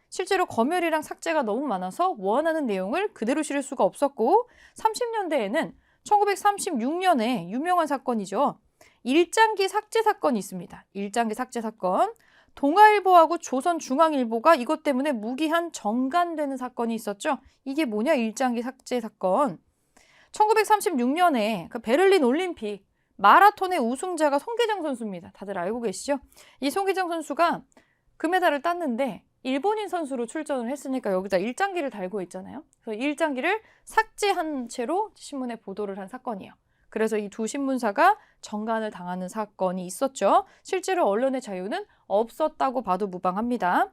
S1: 실제로 검열이랑 삭제가 너무 많아서 원하는 내용을 그대로 실을 수가 없었고 30년대에는 1936년에 유명한 사건이죠. 일장기 삭제 사건이 있습니다. 일장기 삭제 사건. 동아일보하고 조선중앙일보가 이것 때문에 무기한 정간되는 사건이 있었죠. 이게 뭐냐? 일장기 삭제 사건. 1936년에 그 베를린 올림픽 마라톤의 우승자가 송기장 선수입니다. 다들 알고 계시죠? 이 송기장 선수가 금메달을 땄는데 일본인 선수로 출전을 했으니까 여기다 일장기를 달고 있잖아요. 그래서 일장기를 삭제한 채로 신문에 보도를 한 사건이에요. 그래서 이 두 신문사가 정간을 당하는 사건이 있었죠. 실제로 언론의 자유는 없었다고 봐도 무방합니다.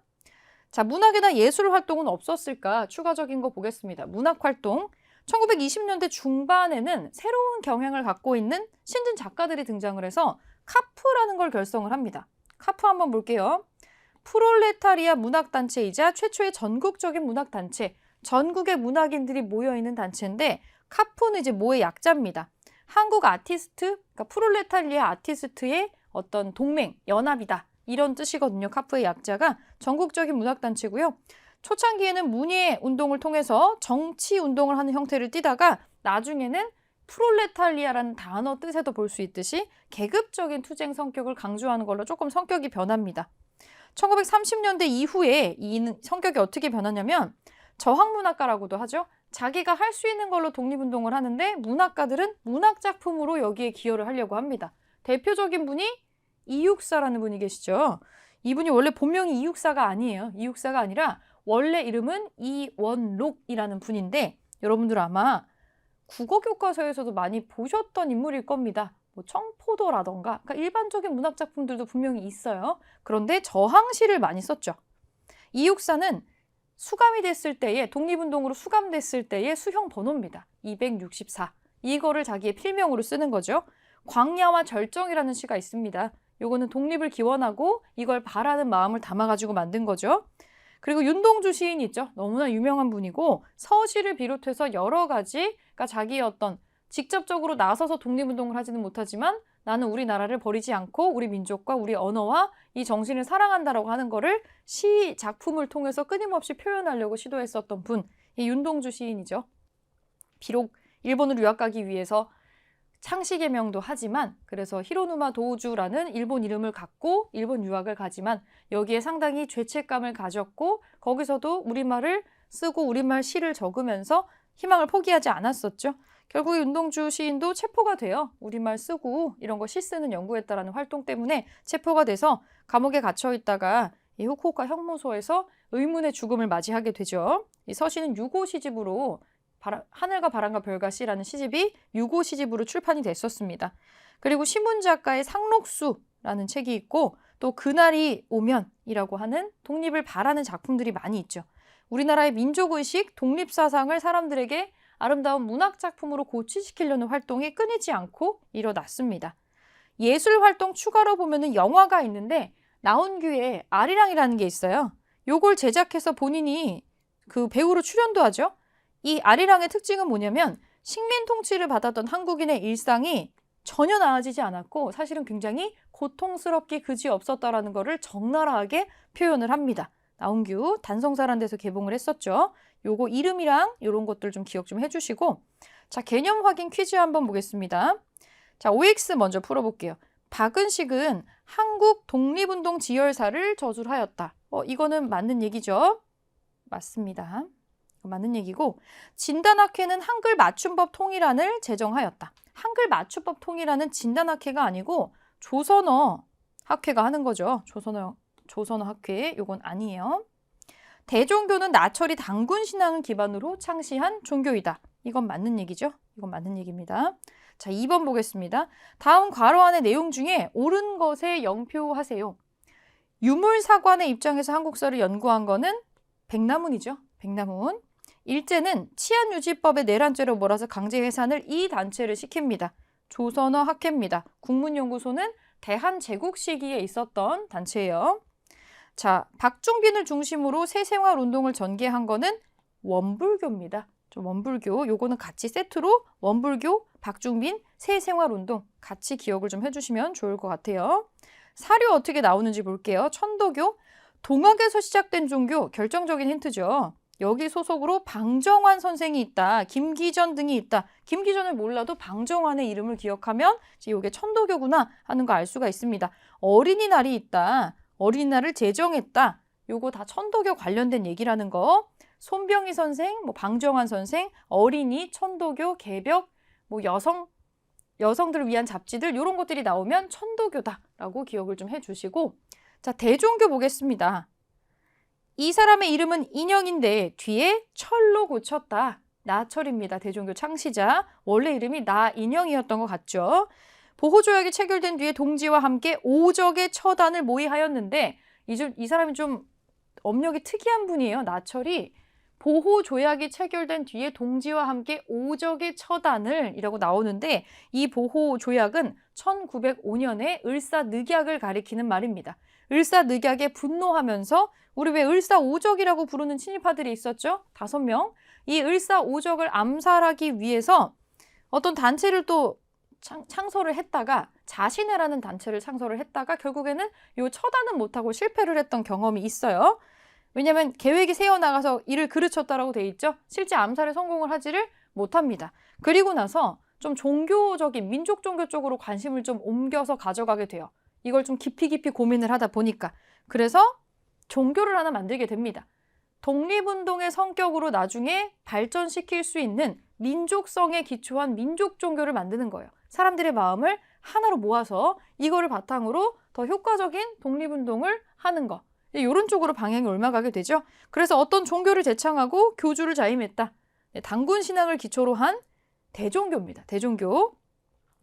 S1: 자, 문학이나 예술 활동은 없었을까? 추가적인 거 보겠습니다. 문학 활동. 1920년대 중반에는 새로운 경향을 갖고 있는 신진 작가들이 등장을 해서 카프라는 걸 결성을 합니다. 카프 한번 볼게요. 프롤레타리아 문학단체이자 최초의 전국적인 문학단체, 전국의 문학인들이 모여있는 단체인데 카프는 이제 뭐의 약자입니다. 한국 아티스트, 그러니까 프롤레타리아 아티스트의 어떤 동맹, 연합이다. 이런 뜻이거든요. 카프의 약자가 전국적인 문학단체고요. 초창기에는 문예 운동을 통해서 정치 운동을 하는 형태를 띠다가 나중에는 프롤레타리아라는 단어 뜻에도 볼 수 있듯이 계급적인 투쟁 성격을 강조하는 걸로 조금 성격이 변합니다. 1930년대 이후에 이 성격이 어떻게 변하냐면 저항문학가라고도 하죠. 자기가 할 수 있는 걸로 독립운동을 하는데 문학가들은 문학작품으로 여기에 기여를 하려고 합니다. 대표적인 분이 이육사라는 분이 계시죠. 이분이 원래 본명이 이육사가 아니에요. 이육사가 아니라 원래 이름은 이원록이라는 분인데 여러분들 아마 국어교과서에서도 많이 보셨던 인물일 겁니다. 뭐 청포도라던가 그러니까 일반적인 문학작품들도 분명히 있어요. 그런데 저항시를 많이 썼죠. 이육사는 수감이 됐을 때에 독립운동으로 수감됐을 때의 수형 번호입니다. 264. 이거를 자기의 필명으로 쓰는 거죠. 광야와 절정이라는 시가 있습니다. 요거는 독립을 기원하고 이걸 바라는 마음을 담아가지고 만든 거죠. 그리고 윤동주 시인 있죠. 너무나 유명한 분이고 서시를 비롯해서 여러 가지 그러니까 자기의 어떤 직접적으로 나서서 독립운동을 하지는 못하지만 나는 우리나라를 버리지 않고 우리 민족과 우리 언어와 이 정신을 사랑한다라고 하는 거를 시 작품을 통해서 끊임없이 표현하려고 시도했었던 분, 이 윤동주 시인이죠. 비록 일본으로 유학 가기 위해서 창시개명도 하지만 그래서 히로누마 도우주라는 일본 이름을 갖고 일본 유학을 가지만 여기에 상당히 죄책감을 가졌고 거기서도 우리말을 쓰고 우리말 시를 적으면서 희망을 포기하지 않았었죠. 결국 윤동주 시인도 체포가 돼요. 우리말 쓰고 이런 거 시 쓰는 연구했다라는 활동 때문에 체포가 돼서 감옥에 갇혀 있다가 이 후쿠오카 형무소에서 의문의 죽음을 맞이하게 되죠. 이 서시는 유고 시집으로 하늘과 바람과 별과 시라는 시집이 유고 시집으로 출판이 됐었습니다. 그리고 신문작가의 상록수라는 책이 있고 또 그날이 오면이라고 하는 독립을 바라는 작품들이 많이 있죠. 우리나라의 민족의식, 독립사상을 사람들에게 아름다운 문학작품으로 고취시키려는 활동이 끊이지 않고 일어났습니다. 예술활동 추가로 보면은 영화가 있는데 나훈규의 아리랑이라는 게 있어요. 요걸 제작해서 본인이 그 배우로 출연도 하죠. 이 아리랑의 특징은 뭐냐면 식민 통치를 받았던 한국인의 일상이 전혀 나아지지 않았고 사실은 굉장히 고통스럽게 그지없었다라는 것을 적나라하게 표현을 합니다. 나훈규 단성사라는 데서 개봉을 했었죠. 요거 이름이랑 이런 것들 좀 기억 좀 해주시고 자 개념 확인 퀴즈 한번 보겠습니다. 자 OX 먼저 풀어볼게요. 박은식은 한국 독립운동 지열사를 저술하였다. 이거는 맞는 얘기죠? 맞습니다. 맞는 얘기고 진단학회는 한글 맞춤법 통일안을 제정하였다. 한글 맞춤법 통일안은 진단학회가 아니고 조선어 학회가 하는 거죠. 조선어 학회 요건 아니에요. 대종교는 나철이 당군 신앙을 기반으로 창시한 종교이다. 이건 맞는 얘기죠. 이건 맞는 얘기입니다. 자, 2번 보겠습니다. 다음 괄호 안의 내용 중에 옳은 것에 영표하세요. 유물사관의 입장에서 한국사를 연구한 거는 백남훈이죠. 백남훈. 일제는 치안유지법의 내란죄로 몰아서 강제해산을 이 단체를 시킵니다. 조선어 학회입니다. 국문연구소는 대한제국 시기에 있었던 단체예요. 자, 박종빈을 중심으로 새생활 운동을 전개한 거는 원불교입니다. 좀 원불교, 요거는 같이 세트로 원불교, 박중빈, 새생활운동 같이 기억을 좀 해주시면 좋을 것 같아요. 사료 어떻게 나오는지 볼게요. 천도교, 동학에서 시작된 종교, 결정적인 힌트죠. 여기 소속으로 방정환 선생이 있다, 김기전 등이 있다. 김기전을 몰라도 방정환의 이름을 기억하면 이게 천도교구나 하는 거 알 수가 있습니다. 어린이날이 있다, 어린이날을 제정했다. 요거 다 천도교 관련된 얘기라는 거. 손병희 선생, 방정환 선생, 어린이, 천도교, 개벽, 여성들을 위한 잡지들 이런 것들이 나오면 천도교다라고 기억을 좀 해주시고, 자, 대종교 보겠습니다. 이 사람의 이름은 인형인데 뒤에 철로 고쳤다. 나철입니다. 대종교 창시자. 원래 이름이 나인형이었던 것 같죠. 보호조약이 체결된 뒤에 동지와 함께 오적의 처단을 모의하였는데 이 사람이 좀 업력이 특이한 분이에요. 나철이 보호조약이 체결된 뒤에 동지와 함께 오적의 처단을 이라고 나오는데, 이 보호조약은 1905년에 을사늑약을 가리키는 말입니다. 을사늑약에 분노하면서 우리 왜 을사오적이라고 부르는 친일파들이 있었죠? 5명. 이 을사오적을 암살하기 위해서 어떤 단체를 또 창설을 했다가, 자신해라는 단체를 창설을 했다가 결국에는 이 처단은 못하고 실패를 했던 경험이 있어요. 왜냐하면 계획이 세워나가서 이를 그르쳤다라고 돼 있죠. 실제 암살에 성공을 하지를 못합니다. 그리고 나서 좀 종교적인 민족 종교 쪽으로 관심을 좀 옮겨서 가져가게 돼요. 이걸 좀 깊이 고민을 하다 보니까. 그래서 종교를 하나 만들게 됩니다. 독립운동의 성격으로 나중에 발전시킬 수 있는 민족성에 기초한 민족 종교를 만드는 거예요. 사람들의 마음을 하나로 모아서 이거를 바탕으로 더 효과적인 독립운동을 하는 거. 이런 쪽으로 방향이 옮아가게 되죠. 그래서 어떤 종교를 제창하고 교주를 자임했다. 당군 신앙을 기초로 한 대종교입니다. 대종교.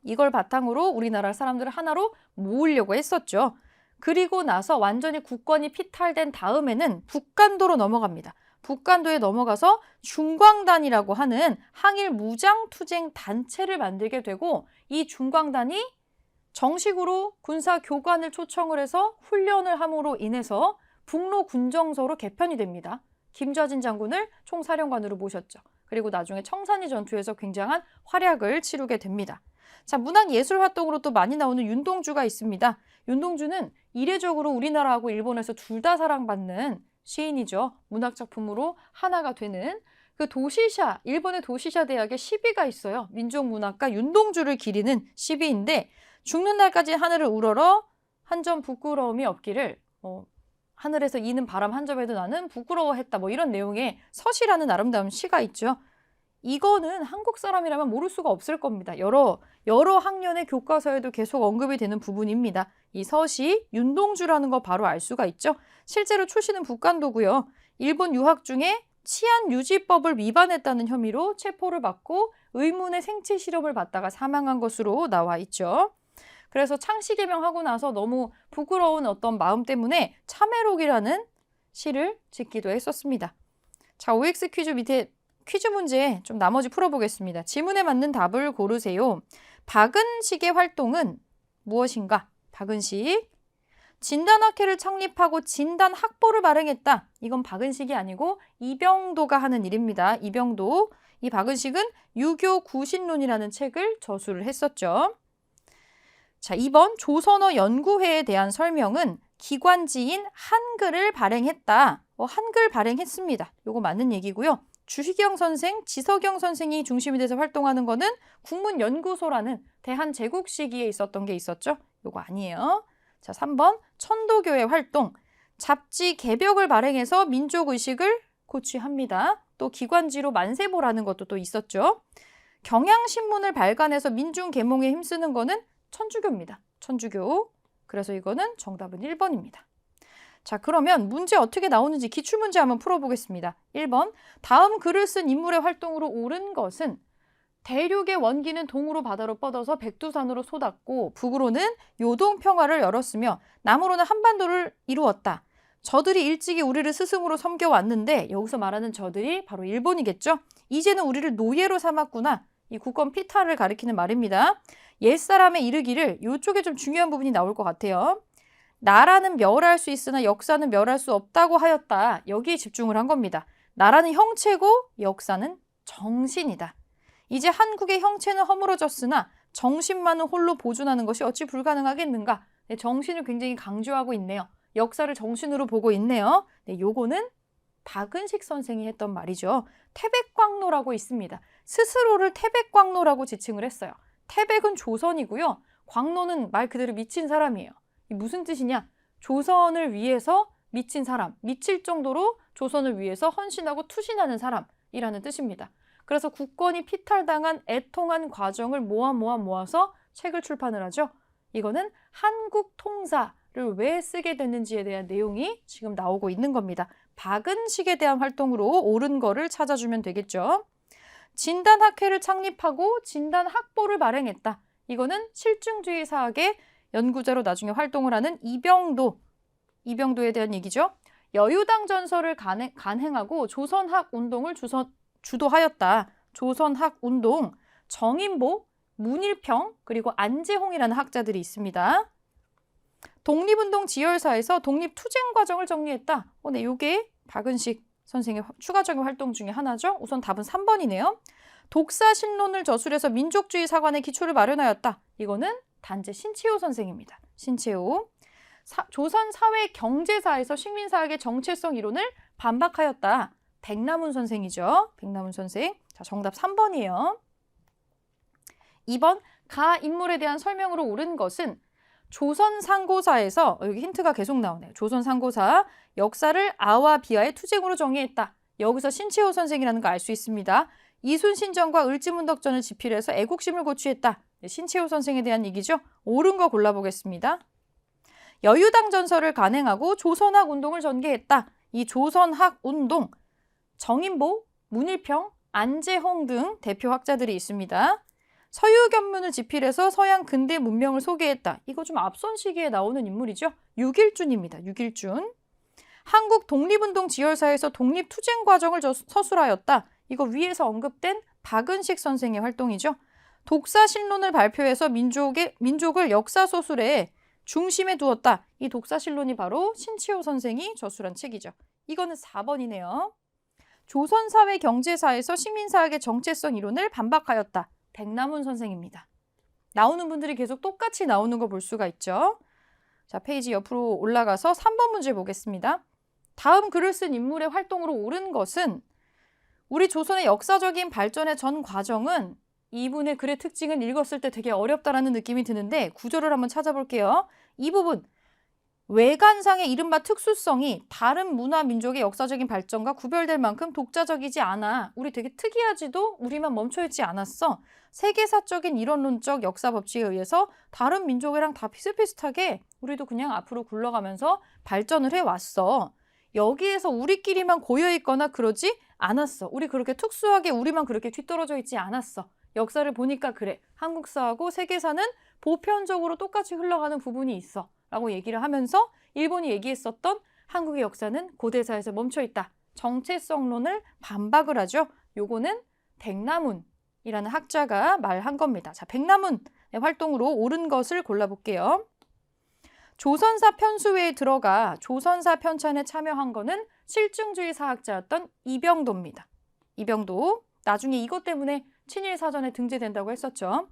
S1: 이걸 바탕으로 우리나라 사람들을 하나로 모으려고 했었죠. 그리고 나서 완전히 국권이 피탈된 다음에는 북간도로 넘어갑니다. 북간도에 넘어가서 중광단이라고 하는 항일 무장투쟁 단체를 만들게 되고, 이 중광단이 정식으로 군사교관을 초청을 해서 훈련을 함으로 인해서 북로 군정서로 개편이 됩니다. 김좌진 장군을 총사령관으로 모셨죠. 그리고 나중에 청산리 전투에서 굉장한 활약을 치르게 됩니다. 자, 문학예술 활동으로 또 많이 나오는 윤동주가 있습니다. 윤동주는 이례적으로 우리나라하고 일본에서 둘 다 사랑받는 시인이죠. 문학작품으로 하나가 되는 그 도시샤, 일본의 도시샤 대학에 시비가 있어요. 민족문학가 윤동주를 기리는 시비인데, 죽는 날까지 하늘을 우러러 한 점 부끄러움이 없기를, 하늘에서 이는 바람 한 점에도 나는 부끄러워했다, 이런 내용의 서시라는 아름다운 시가 있죠. 이거는 한국 사람이라면 모를 수가 없을 겁니다. 여러 학년의 교과서에도 계속 언급이 되는 부분입니다. 이 서시, 윤동주라는 거 바로 알 수가 있죠. 실제로 출신은 북간도고요. 일본 유학 중에 치안 유지법을 위반했다는 혐의로 체포를 받고 의문의 생체 실험을 받다가 사망한 것으로 나와 있죠. 그래서 창씨 개명하고 나서 너무 부끄러운 어떤 마음 때문에 참회록이라는 시를 짓기도 했었습니다. 자, OX 퀴즈 밑에 퀴즈 문제 좀 나머지 풀어보겠습니다. 지문에 맞는 답을 고르세요. 박은식의 활동은 무엇인가? 박은식. 진단학회를 창립하고 진단학보를 발행했다. 이건 박은식이 아니고 이병도가 하는 일입니다. 이병도. 이 박은식은 유교 구신론이라는 책을 저술을 했었죠. 자, 2번 조선어 연구회에 대한 설명은 기관지인 한글을 발행했다. 한글 발행했습니다. 이거 맞는 얘기고요. 주희경 선생, 지석영 선생이 중심이 돼서 활동하는 거는 국문연구소라는 대한제국 시기에 있었던 게 있었죠. 이거 아니에요. 자, 3번 천도교의 활동. 잡지 개벽을 발행해서 민족의식을 고취합니다. 또 기관지로 만세보라는 것도 또 있었죠. 경향신문을 발간해서 민중계몽에 힘쓰는 거는 천주교입니다. 천주교. 그래서 이거는 정답은 1번입니다. 자, 그러면 문제 어떻게 나오는지 기출문제 한번 풀어보겠습니다. 1번, 다음 글을 쓴 인물의 활동으로 옳은 것은 대륙의 원기는 동으로 바다로 뻗어서 백두산으로 솟았고 북으로는 요동평화를 열었으며 남으로는 한반도를 이루었다. 저들이 일찍이 우리를 스승으로 섬겨왔는데, 여기서 말하는 저들이 바로 일본이겠죠. 이제는 우리를 노예로 삼았구나. 이 국권 피탈을 가리키는 말입니다. 옛사람의 이르기를, 이쪽에 좀 중요한 부분이 나올 것 같아요. 나라는 멸할 수 있으나 역사는 멸할 수 없다고 하였다. 여기에 집중을 한 겁니다. 나라는 형체고 역사는 정신이다. 이제 한국의 형체는 허물어졌으나 정신만은 홀로 보존하는 것이 어찌 불가능하겠는가. 네, 정신을 굉장히 강조하고 있네요. 역사를 정신으로 보고 있네요. 네, 요거는 박은식 선생이 했던 말이죠. 태백광로라고 있습니다. 스스로를 태백광로라고 지칭을 했어요. 태백은 조선이고요. 광로는 말 그대로 미친 사람이에요. 이 무슨 뜻이냐? 조선을 위해서 미친 사람, 미칠 정도로 조선을 위해서 헌신하고 투신하는 사람이라는 뜻입니다. 그래서 국권이 피탈당한 애통한 과정을 모아서 책을 출판을 하죠. 이거는 한국 통사를 왜 쓰게 됐는지에 대한 내용이 지금 나오고 있는 겁니다. 박은식에 대한 활동으로 옳은 거를 찾아주면 되겠죠. 진단학회를 창립하고 진단학보를 발행했다. 이거는 실증주의 사학의 연구자로 나중에 활동을 하는 이병도에 대한 얘기죠. 여유당 전설을 간행하고 조선학 운동을 주도하였다. 조선학 운동, 정인보, 문일평, 그리고 안재홍이라는 학자들이 있습니다. 독립운동 지열사에서 독립투쟁 과정을 정리했다. 네, 요게 박은식 선생의 추가적인 활동 중에 하나죠. 우선 답은 3번이네요. 독사신론을 저술해서 민족주의 사관의 기초를 마련하였다. 이거는 단재 신채호 선생입니다. 신채호. 조선 사회 경제사에서 식민사학의 정체성 이론을 반박하였다. 백남훈 선생이죠. 백남훈 선생. 자, 정답 3번이에요. 2번 가 인물에 대한 설명으로 옳은 것은 조선상고사에서 여기 힌트가 계속 나오네요. 조선상고사 역사를 아와 비하의 투쟁으로 정의했다. 여기서 신채호 선생이라는 거 알 수 있습니다. 이순신전과 을지문덕전을 지필해서 애국심을 고취했다. 신채호 선생에 대한 얘기죠. 옳은 거 골라보겠습니다. 여유당 전설을 간행하고 조선학 운동을 전개했다. 이 조선학 운동, 정인보, 문일평, 안재홍 등 대표 학자들이 있습니다. 서유견문을 지필해서 서양 근대 문명을 소개했다. 이거 좀 앞선 시기에 나오는 인물이죠. 육일준입니다. 육일준. 한국 독립운동 지열사에서 독립투쟁 과정을 서술하였다. 이거 위에서 언급된 박은식 선생의 활동이죠. 독사신론을 발표해서 민족을 역사소술에 중심에 두었다. 이 독사신론이 바로 신채호 선생이 저술한 책이죠. 이거는 4번이네요. 조선사회 경제사에서 식민사학의 정체성 이론을 반박하였다. 백남훈 선생입니다. 나오는 분들이 계속 똑같이 나오는 거 볼 수가 있죠. 자, 페이지 옆으로 올라가서 3번 문제 보겠습니다. 다음 글을 쓴 인물의 활동으로 옳은 것은 우리 조선의 역사적인 발전의 전 과정은 이분의 글의 특징은 읽었을 때 되게 어렵다라는 느낌이 드는데 구조를 한번 찾아볼게요. 이 부분. 외관상의 이른바 특수성이 다른 문화 민족의 역사적인 발전과 구별될 만큼 독자적이지 않아. 우리 되게 특이하지도 우리만 멈춰있지 않았어. 세계사적인 이론론적 역사 법칙에 의해서 다른 민족이랑 다 비슷비슷하게 우리도 그냥 앞으로 굴러가면서 발전을 해왔어. 여기에서 우리끼리만 고여있거나 그러지 않았어. 우리 그렇게 특수하게 우리만 그렇게 뒤떨어져 있지 않았어. 역사를 보니까 그래. 한국사하고 세계사는 보편적으로 똑같이 흘러가는 부분이 있어. 라고 얘기를 하면서 일본이 얘기했었던 한국의 역사는 고대사에서 멈춰있다. 정체성론을 반박을 하죠. 요거는 백남훈이라는 학자가 말한 겁니다. 자, 백남훈의 활동으로 옳은 것을 골라볼게요. 조선사 편수회에 들어가 조선사 편찬에 참여한 거는 실증주의 사학자였던 이병도입니다. 이병도. 나중에 이것 때문에 친일사전에 등재된다고 했었죠.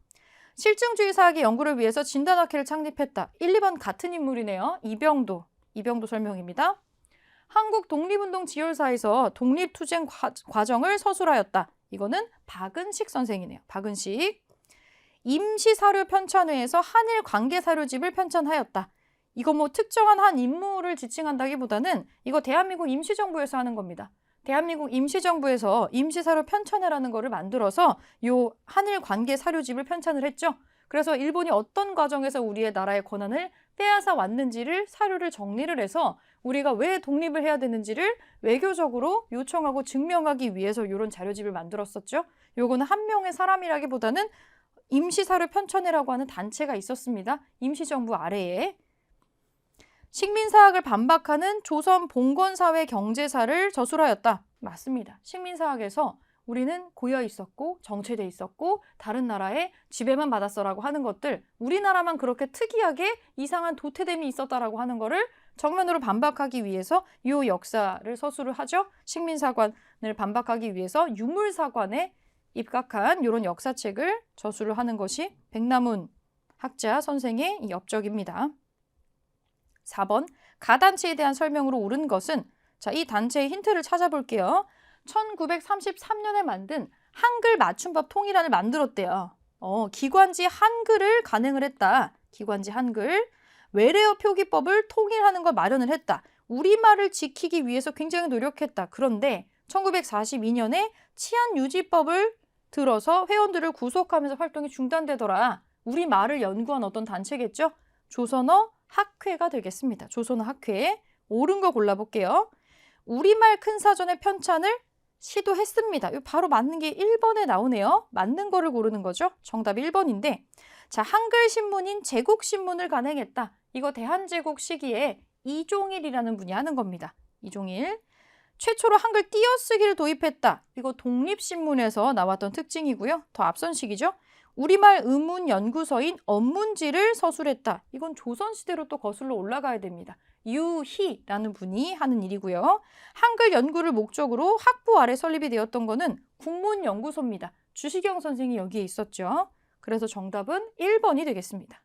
S1: 실증주의 사학의 연구를 위해서 진단학회를 창립했다. 1, 2번 같은 인물이네요. 이병도 설명입니다. 한국 독립운동 지열사에서 독립투쟁 과정을 서술하였다. 이거는 박은식 선생이네요. 박은식. 임시사료 편찬회에서 한일 관계사료집을 편찬하였다. 이거 뭐 특정한 한 인물을 지칭한다기보다는 이거 대한민국 임시정부에서 하는 겁니다. 대한민국 임시정부에서 임시사료 편찬회라는 거를 만들어서 요 한일 관계 사료집을 편찬을 했죠. 그래서 일본이 어떤 과정에서 우리의 나라의 권한을 빼앗아 왔는지를 사료를 정리를 해서 우리가 왜 독립을 해야 되는지를 외교적으로 요청하고 증명하기 위해서 이런 자료집을 만들었었죠. 요거는 한 명의 사람이라기보다는 임시사료 편찬회라고 하는 단체가 있었습니다. 임시정부 아래에. 식민사학을 반박하는 조선 봉건사회 경제사를 저술하였다. 맞습니다. 식민사학에서 우리는 고여 있었고 정체돼 있었고 다른 나라의 지배만 받았어라고 하는 것들, 우리나라만 그렇게 특이하게 이상한 도태됨이 있었다라고 하는 거를 정면으로 반박하기 위해서 이 역사를 서술을 하죠. 식민사관 반박하기 위해서 유물사관에 입각한 이런 역사책을 저술을 하는 것이 백남훈 학자 선생의 이 업적입니다. 4번 가단체에 대한 설명으로 옳은 것은 자, 이 단체의 힌트를 찾아볼게요. 1933년에 만든 한글 맞춤법 통일안을 만들었대요. 기관지 한글을 간행을 했다. 기관지 한글. 외래어 표기법을 통일하는 걸 마련을 했다. 우리말을 지키기 위해서 굉장히 노력했다. 그런데 1942년에 치안유지법을 들어서 회원들을 구속하면서 활동이 중단되더라. 우리말을 연구한 어떤 단체겠죠? 조선어 학회가 되겠습니다. 조선어 학회. 옳은 거 골라볼게요. 우리말 큰 사전의 편찬을 시도했습니다. 이거 바로 맞는 게 1번에 나오네요. 맞는 거를 고르는 거죠. 정답이 1번인데 자, 한글 신문인 제국신문을 간행했다. 이거 대한제국 시기에 이종일이라는 분이 하는 겁니다. 이종일. 최초로 한글 띄어쓰기를 도입했다. 이거 독립신문에서 나왔던 특징이고요. 더 앞선 시기죠. 우리말 의문연구소인 언문지를 서술했다. 이건 조선시대로 또 거슬러 올라가야 됩니다. 유희라는 분이 하는 일이고요. 한글 연구를 목적으로 학부 아래 설립이 되었던 거는 국문연구소입니다. 주시경 선생이 여기에 있었죠. 그래서 정답은 1번이 되겠습니다.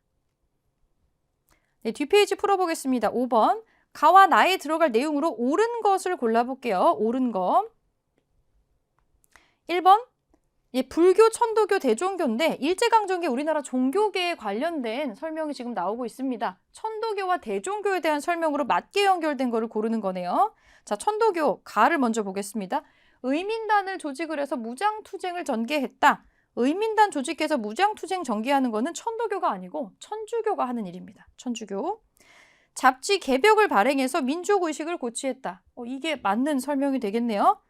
S1: 네, 뒷페이지 풀어보겠습니다. 5번. 가와 나에 들어갈 내용으로 옳은 것을 골라볼게요. 옳은 거. 1번. 예, 불교, 천도교, 대종교인데 일제강점기 우리나라 종교계에 관련된 설명이 지금 나오고 있습니다. 천도교와 대종교에 대한 설명으로 맞게 연결된 거를 고르는 거네요. 자, 천도교, 가를 먼저 보겠습니다. 의민단을 조직을 해서 무장투쟁을 전개했다. 의민단 조직해서 무장투쟁 전개하는 거는 천도교가 아니고 천주교가 하는 일입니다. 천주교. 잡지 개벽을 발행해서 민족의식을 고취했다. 이게 맞는 설명이 되겠네요.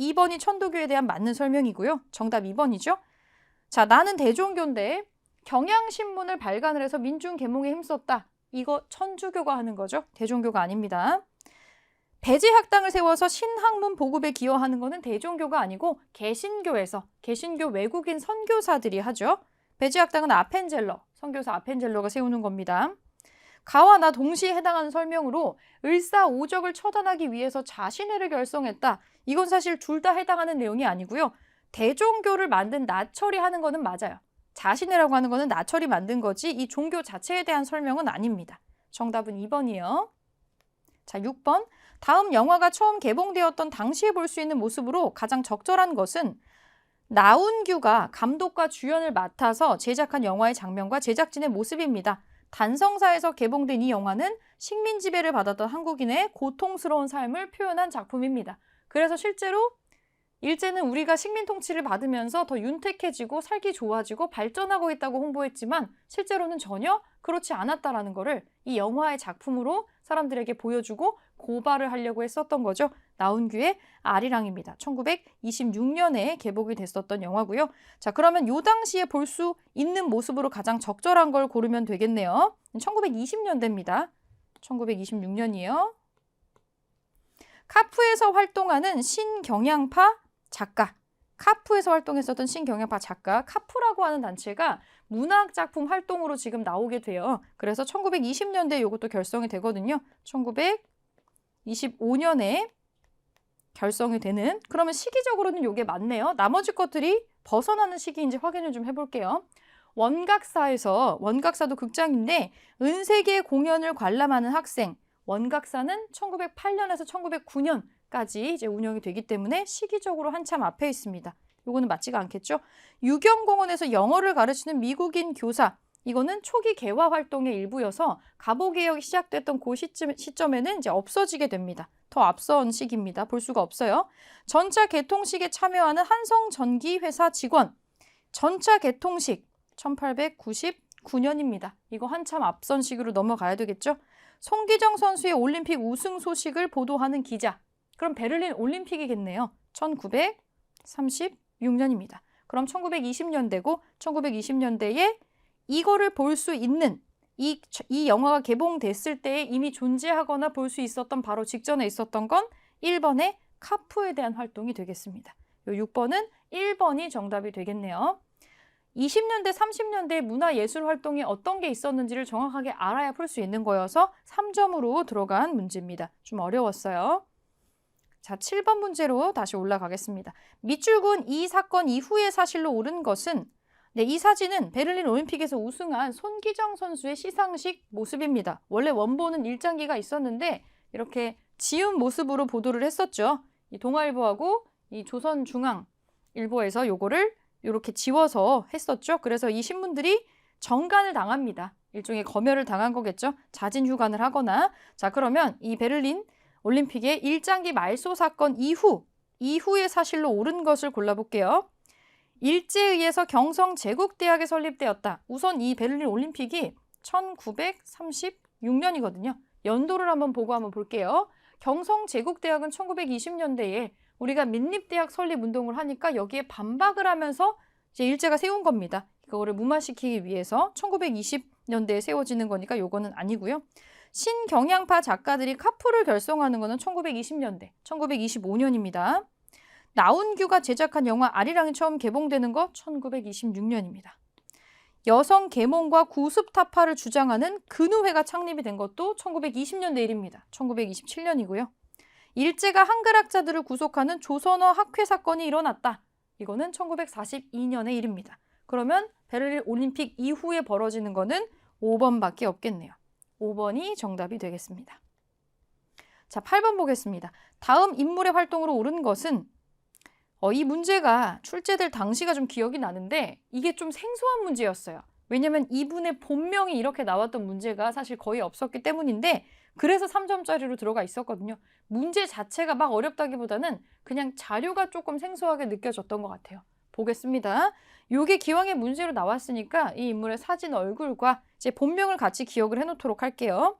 S1: 2번이 천도교에 대한 맞는 설명이고요. 정답 2번이죠. 자, 나는 대종교인데 경향신문을 발간을 해서 민중계몽에 힘썼다. 이거 천주교가 하는 거죠. 대종교가 아닙니다. 배제학당을 세워서 신학문 보급에 기여하는 거는 대종교가 아니고 개신교에서 개신교 외국인 선교사들이 하죠. 배제학당은 아펜젤러, 선교사 아펜젤러가 세우는 겁니다. 가와 나 동시에 해당하는 설명으로 을사오적을 처단하기 위해서 자신해를 결성했다. 이건 사실 둘 다 해당하는 내용이 아니고요. 대종교를 만든 나철이 하는 거는 맞아요. 자신해라고 하는 거는 나철이 만든 거지 이 종교 자체에 대한 설명은 아닙니다. 정답은 2번이에요. 자, 6번. 다음 영화가 처음 개봉되었던 당시에 볼 수 있는 모습으로 가장 적절한 것은 나운규가 감독과 주연을 맡아서 제작한 영화의 장면과 제작진의 모습입니다. 단성사에서 개봉된 이 영화는 식민 지배를 받았던 한국인의 고통스러운 삶을 표현한 작품입니다. 그래서 실제로 일제는 우리가 식민 통치를 받으면서 더 윤택해지고 살기 좋아지고 발전하고 있다고 홍보했지만 실제로는 전혀 그렇지 않았다라는 거를 이 영화의 작품으로 사람들에게 보여주고 고발을 하려고 했었던 거죠. 나운규의 아리랑입니다. 1926년에 개봉이 됐었던 영화고요. 자, 그러면 이 당시에 볼 수 있는 모습으로 가장 적절한 걸 고르면 되겠네요. 1920년대입니다. 1926년이에요. 카프에서 활동하는 신경향파 작가. 카프에서 활동했었던 신경향파 작가. 카프라고 하는 단체가 문학작품 활동으로 지금 나오게 돼요. 그래서 1920년대에 이것도 결성이 되거든요. 1925년에 결성이 되는. 그러면 시기적으로는 이게 맞네요. 나머지 것들이 벗어나는 시기인지 확인을 좀 해볼게요. 원각사도 극장인데 은세계 공연을 관람하는 학생. 원각사는 1908년에서 1909년까지 이제 운영이 되기 때문에 시기적으로 한참 앞에 있습니다. 이거는 맞지가 않겠죠? 유경공원에서 영어를 가르치는 미국인 교사. 이거는 초기 개화 활동의 일부여서 가보개혁이 시작됐던 그 시점에는 이제 없어지게 됩니다. 더 앞선 시기입니다. 볼 수가 없어요. 전차 개통식에 참여하는 한성전기회사 직원. 전차 개통식 1899년입니다. 이거 한참 앞선 시기로 넘어가야 되겠죠? 송기정 선수의 올림픽 우승 소식을 보도하는 기자. 그럼 베를린 올림픽이겠네요. 1936년입니다. 그럼 1920년대고 1920년대에 이거를 볼 수 있는 이 영화가 개봉됐을 때 이미 존재하거나 볼 수 있었던 바로 직전에 있었던 건 1번의 카프에 대한 활동이 되겠습니다. 6번은 1번이 정답이 되겠네요. 20년대, 30년대 문화예술 활동이 어떤 게 있었는지를 정확하게 알아야 풀 수 있는 거여서 3점으로 들어간 문제입니다. 좀 어려웠어요. 자, 7번 문제로 다시 올라가겠습니다. 밑줄 그은 이 사건 이후의 사실로 옳은 것은 네, 이 사진은 베를린 올림픽에서 우승한 손기정 선수의 시상식 모습입니다. 원래 원본은 일장기가 있었는데 이렇게 지운 모습으로 보도를 했었죠. 이 동아일보하고 이 조선중앙일보에서 요거를 이렇게 지워서 했었죠. 그래서 이 신문들이 정간을 당합니다. 일종의 검열을 당한 거겠죠. 자진 휴관을 하거나. 자, 그러면 이 베를린 올림픽의 일장기 말소 사건 이후의 사실로 옳은 것을 골라볼게요. 일제에 의해서 경성제국대학이 설립되었다. 우선 이 베를린 올림픽이 1936년이거든요. 연도를 한번 보고 한번 볼게요. 경성제국대학은 1920년대에 우리가 민립대학 설립운동을 하니까 여기에 반박을 하면서 이제 일제가 세운 겁니다. 이거를 무마시키기 위해서 1920년대에 세워지는 거니까 요거는 아니고요. 신경향파 작가들이 카프를 결성하는 거는 1920년대, 1925년입니다. 나운규가 제작한 영화 아리랑이 처음 개봉되는 거 1926년입니다. 여성 계몽과 구습타파를 주장하는 근우회가 창립이 된 것도 1920년대 일입니다. 1927년이고요. 일제가 한글학자들을 구속하는 조선어 학회 사건이 일어났다. 이거는 1942년의 일입니다. 그러면 베를린 올림픽 이후에 벌어지는 거는 5번밖에 없겠네요. 5번이 정답이 되겠습니다. 자, 8번 보겠습니다. 다음 인물의 활동으로 옳은 것은 이 문제가 출제될 당시가 좀 기억이 나는데 이게 좀 생소한 문제였어요. 왜냐면 이분의 본명이 이렇게 나왔던 문제가 사실 거의 없었기 때문인데 그래서 3점짜리로 들어가 있었거든요. 문제 자체가 막 어렵다기보다는 그냥 자료가 조금 생소하게 느껴졌던 것 같아요. 보겠습니다. 요게 기왕에 문제로 나왔으니까 이 인물의 사진 얼굴과 이제 본명을 같이 기억을 해놓도록 할게요.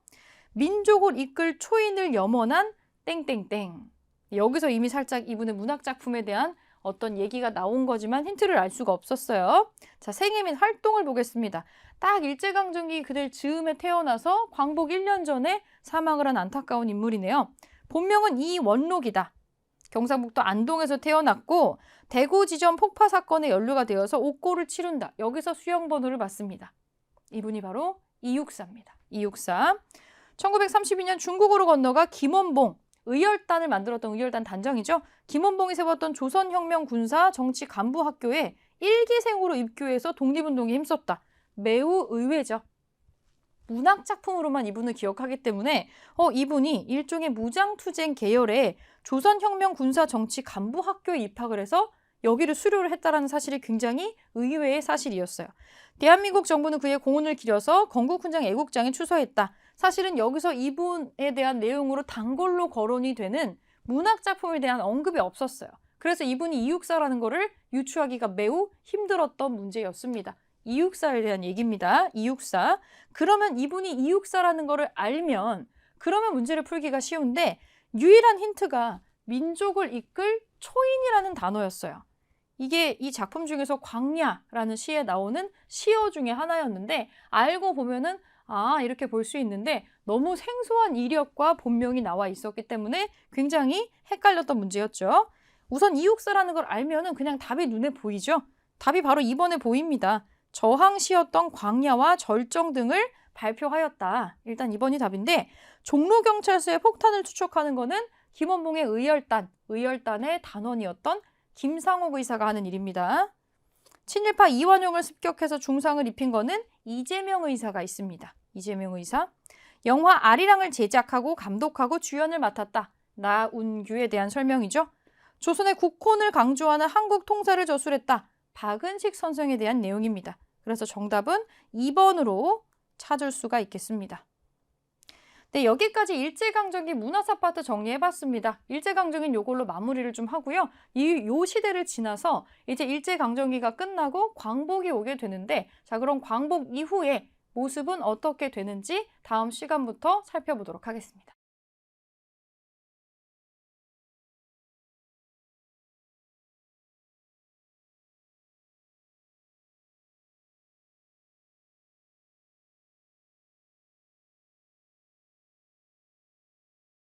S1: 민족을 이끌 초인을 염원한 땡땡땡. 여기서 이미 살짝 이분의 문학작품에 대한 어떤 얘기가 나온 거지만 힌트를 알 수가 없었어요. 자, 생애 및 활동을 보겠습니다. 딱 일제강점기 그들 즈음에 태어나서 광복 1년 전에 사망을 한 안타까운 인물이네요. 본명은 이원록이다. 경상북도 안동에서 태어났고 대구 지점 폭파 사건에 연루가 되어서 옥고를 치룬다. 여기서 수형번호를 받습니다. 이분이 바로 이육사입니다. 이육사. 1932년 중국으로 건너가 김원봉, 의열단을 만들었던 의열단 단장이죠. 김원봉이 세웠던 조선혁명 군사 정치 간부 학교에 1기생으로 입교해서 독립운동에 힘썼다. 매우 의외죠. 문학작품으로만 이분을 기억하기 때문에 이분이 일종의 무장투쟁 계열의 조선혁명 군사 정치 간부 학교에 입학을 해서 여기를 수료를 했다는 사실이 굉장히 의외의 사실이었어요. 대한민국 정부는 그의 공훈을 기려서 건국훈장 애국장에 추서했다. 사실은 여기서 이분에 대한 내용으로 단골로 거론이 되는 문학작품에 대한 언급이 없었어요. 그래서 이분이 이육사라는 거를 유추하기가 매우 힘들었던 문제였습니다. 이육사에 대한 얘기입니다. 이육사. 그러면 이분이 이육사라는 거를 알면 그러면 문제를 풀기가 쉬운데 유일한 힌트가 민족을 이끌 초인이라는 단어였어요. 이게 이 작품 중에서 광야라는 시에 나오는 시어 중에 하나였는데 알고 보면은 이렇게 볼 수 있는데 너무 생소한 이력과 본명이 나와 있었기 때문에 굉장히 헷갈렸던 문제였죠. 우선 이육사라는 걸 알면은 그냥 답이 눈에 보이죠. 답이 바로 2번에 보입니다. 저항시였던 광야와 절정 등을 발표하였다. 일단 2번이 답인데 종로경찰서의 폭탄을 추적하는 거는 김원봉의 의열단의 단원이었던 김상옥 의사가 하는 일입니다. 친일파 이완용을 습격해서 중상을 입힌 거는 이재명 의사가 있습니다. 이재명 의사. 영화 아리랑을 제작하고 감독하고 주연을 맡았다. 나운규에 대한 설명이죠. 조선의 국혼을 강조하는 한국 통사를 저술했다. 박은식 선생에 대한 내용입니다. 그래서 정답은 2번으로 찾을 수가 있겠습니다. 네, 여기까지 일제강점기 문화사 파트 정리해봤습니다. 일제강점기는 요걸로 마무리를 좀 하고요. 요 시대를 지나서 이제 일제강점기가 끝나고 광복이 오게 되는데 자, 그럼 광복 이후에 모습은 어떻게 되는지 다음 시간부터 살펴보도록 하겠습니다.